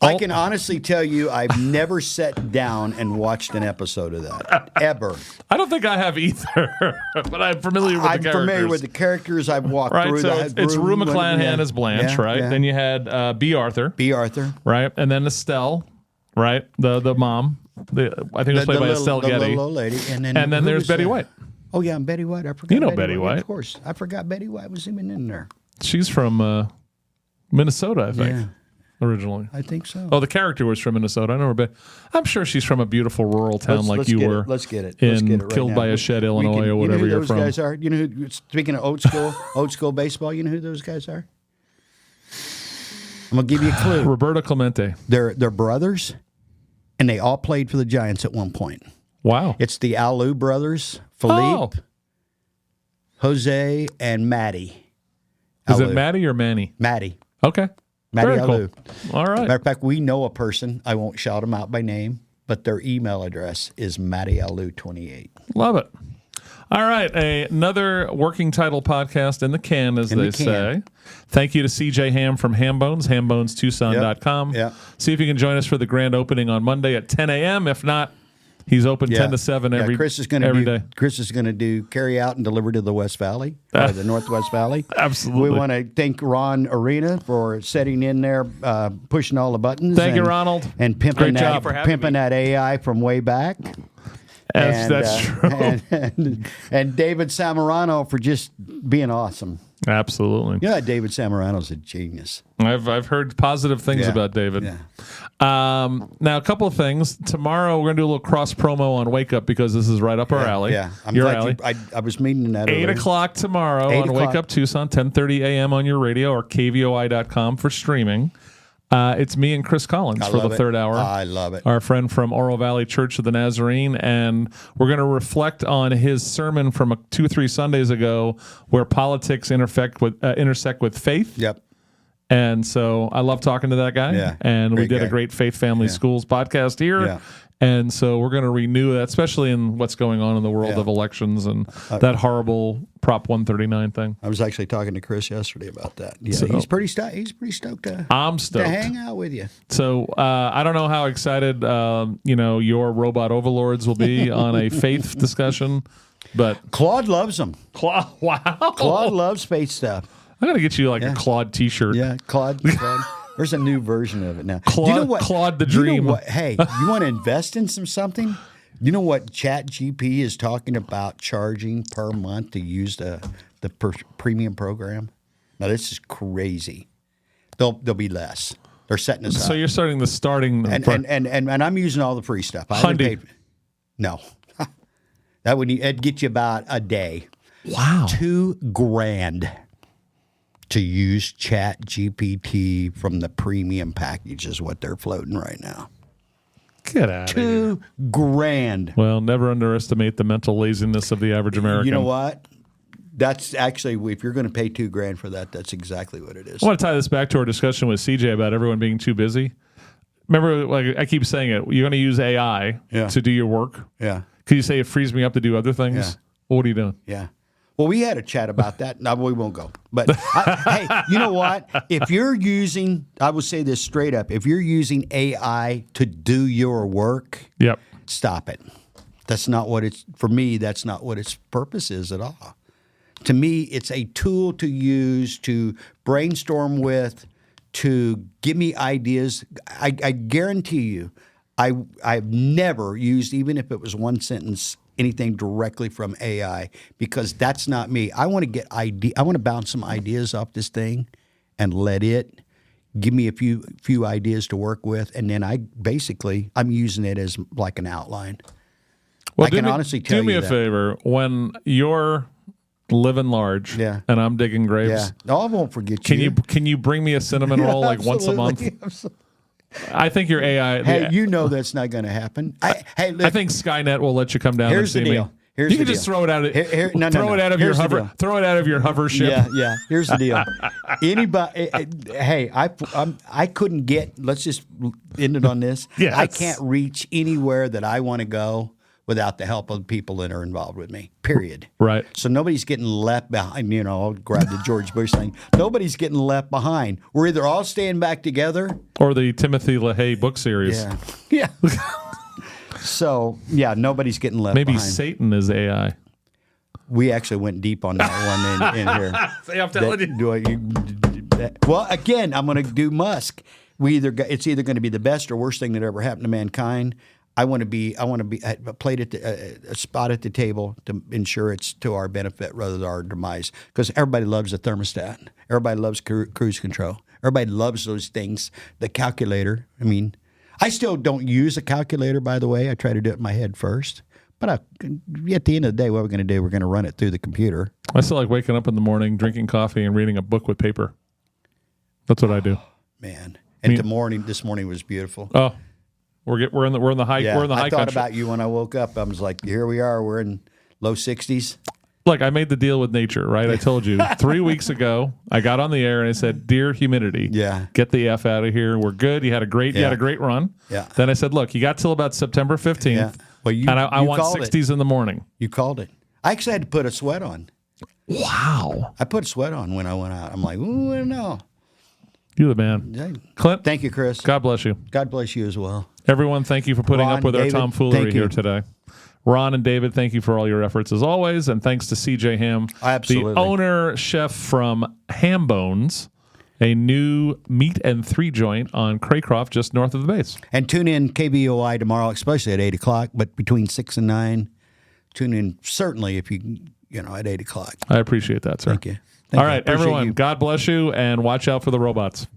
I can honestly tell you I've never sat down and watched an episode of that, ever. I don't think I have either, but I'm familiar with the characters. I'm familiar with the characters. I've walked right, through so that. it's Rue McClanahan as Blanche, right? Yeah. Then you had B. Arthur. B. Arthur. Right? And then Estelle, right? The mom. I think it was played by Estelle the Getty. little lady. And then who there's was Betty that? White. Oh, yeah, and Betty White. I forgot. You know Betty White. Of course. I forgot Betty White was even in there. She's from Minnesota, I think. Yeah. Originally. I think so. Oh, the character was from Minnesota. I know her, but I'm sure she's from a beautiful rural town Let's you get were. It. Let's get it. In Let's get it right Killed now. by a Shed, Illinois, or whatever you know who you're those from. guys are? You know who, speaking of old school baseball, you know who those guys are? I'm going to give you a clue. Roberto Clemente. They're brothers, and they all played for the Giants at one point. Wow. It's the Alou brothers, Philippe, Jose, and Matty. Is it Alou. Maddie or Manny? Matty. Okay. Matty Very Alou. Cool. All right. Matter of fact, we know a person. I won't shout them out by name, but their email address is mattyalou28. Love it. All right. Another working title podcast in the can, as they say. Thank you to CJ Hamm from Hambones, hambonestucson.com. Yep. See if you can join us for the grand opening on Monday at 10 a.m. If not, he's open 10 to 7 every Chris is going to every day. Chris is going to do carry out and deliver to the West Valley, or the Northwest Valley. Absolutely. We want to thank Ron Arena for setting in there, pushing all the buttons. Thank you, Ronald. And pimping Great job. that AI from way back. That's true. And David Samorano for just being awesome. Absolutely. Yeah, David Samorano's a genius. I've heard positive things about David. Yeah. Now, a couple of things. Tomorrow, we're going to do a little cross promo on Wake Up because this is right up our alley. Yeah, I'm your glad alley. I was meaning that. 8 earlier. o'clock tomorrow 8 on Wake o'clock. Up Tucson, 10:30 a.m. on your radio or kvoi.com for streaming. It's me and Chris Collins I for love the it. third hour. I love it. Our friend from Oro Valley Church of the Nazarene, and we're going to reflect on his sermon from 2 or 3 Sundays ago, where politics intersect with faith. Yep. And so I love talking to that guy. Yeah, And we great did a guy. great Faith Family Schools podcast here. Yeah. And so we're going to renew that, especially in what's going on in the world Yeah. of elections and that horrible Prop 139 thing. I was actually talking to Chris yesterday about that. Yeah, So- he's pretty stoked. He's pretty stoked to I'm stoked. hang out with you. So I don't know how excited your robot overlords will be on a faith discussion, but Claude loves them. wow, Claude loves space stuff. I got to get you like a Claude T-shirt. Yeah, Claude. There's a new version of it now. Claude, you know what? Claude the You know Dream. what? Hey, you want to invest in something? You know what ChatGPT is talking about charging per month to use the premium program? Now this is crazy. They'll be less. They're setting us up. So you're starting the starting and I'm using all the free stuff. I haven't Hyundai. paid. No, it'd get you about a day. wow. $2,000. to use Chat GPT from the premium package is what they're floating right now. Get out of here. $2,000. Well, never underestimate the mental laziness of the average American. You know what? That's actually, if you're going to pay $2,000 for that, that's exactly what it is. I want to tie this back to our discussion with CJ about everyone being too busy. Remember, like I keep saying it, you're going to use AI to do your work. Yeah. Could you say it frees me up to do other things? Yeah. Well, what are you doing? Yeah. Well, we had a chat about that. No, we won't go. But hey, you know what? If you're using, I will say this straight up, if you're using AI to do your work, Yep. stop it. That's not what it's, for me, that's not what its purpose is at all. To me, it's a tool to use to brainstorm with, to give me ideas. I guarantee you, I've never used, even if it was one sentence, anything directly from AI, because that's not me. I want to get I want to bounce some ideas off this thing and let it give me a few ideas to work with, and then I'm using it as like an outline. Well, I can honestly tell you do me a that. favor. When you're living large and I'm digging graves, Yeah. No, I won't forget you. can you bring me a cinnamon roll like once a month? Absolutely. I think your AI. Hey, you know that's not going to happen. I think Skynet will let you come down Here's and see the deal. me. Here's You the can just deal. throw it out. Throw it out of your Here's the hover. deal. Throw it out of your hover ship. Yeah. Here's the deal. Anybody? Hey, I couldn't get. Let's just end it on this. Yes. I can't reach anywhere that I want to go without the help of the people that are involved with me. Period. Right. So nobody's getting left behind. You know, I'll grab the George Bush thing. Nobody's getting left behind. We're either all staying back together. Or the Timothy LaHaye book series. Yeah. So nobody's getting left Maybe behind. Satan is AI. We actually went deep on that one in here. See, I'm telling you. Well, again, I'm going to do Musk. It's either going to be the best or worst thing that ever happened to mankind. I want to be a spot at the table to ensure it's to our benefit rather than our demise. Because everybody loves a thermostat. Everybody loves cruise control. Everybody loves those things. The calculator. I mean, I still don't use a calculator, by the way. I try to do it in my head first. But at the end of the day, what we're going to do, we're going to run it through the computer. I still like waking up in the morning, drinking coffee, and reading a book with paper. That's what I do. Man, and this morning was beautiful. Oh, we're in the high Yeah, we're in the high I thought country. about you when I woke up. I was like, here we are. We're in low 60s. Look, I made the deal with nature, right? I told you 3 weeks ago. I got on the air and I said, "Dear humidity, get the f out of here. We're good. You had a great run." Yeah. Then I said, "Look, you got till about September 15th, Yeah. Well, and I want called 60s in the morning." You called it. I actually had to put a sweat on. Wow. I put a sweat on when I went out. I'm like, ooh, no. You're the man, Clint. Thank you, Chris. God bless you. God bless you as well. Everyone, thank you for putting Ron, up with David, our tomfoolery thank you. here today. Ron and David, thank you for all your efforts as always, and thanks to CJ Hamm, Absolutely. the owner chef from Hambbones, a new meat and 3 joint on Craycroft, just north of the base. And tune in KBOI tomorrow, especially at 8 o'clock, but between 6 and 9, tune in certainly if you at 8 o'clock. I appreciate that, sir. Thank you. All right, Appreciate everyone, you. God bless you, and watch out for the robots.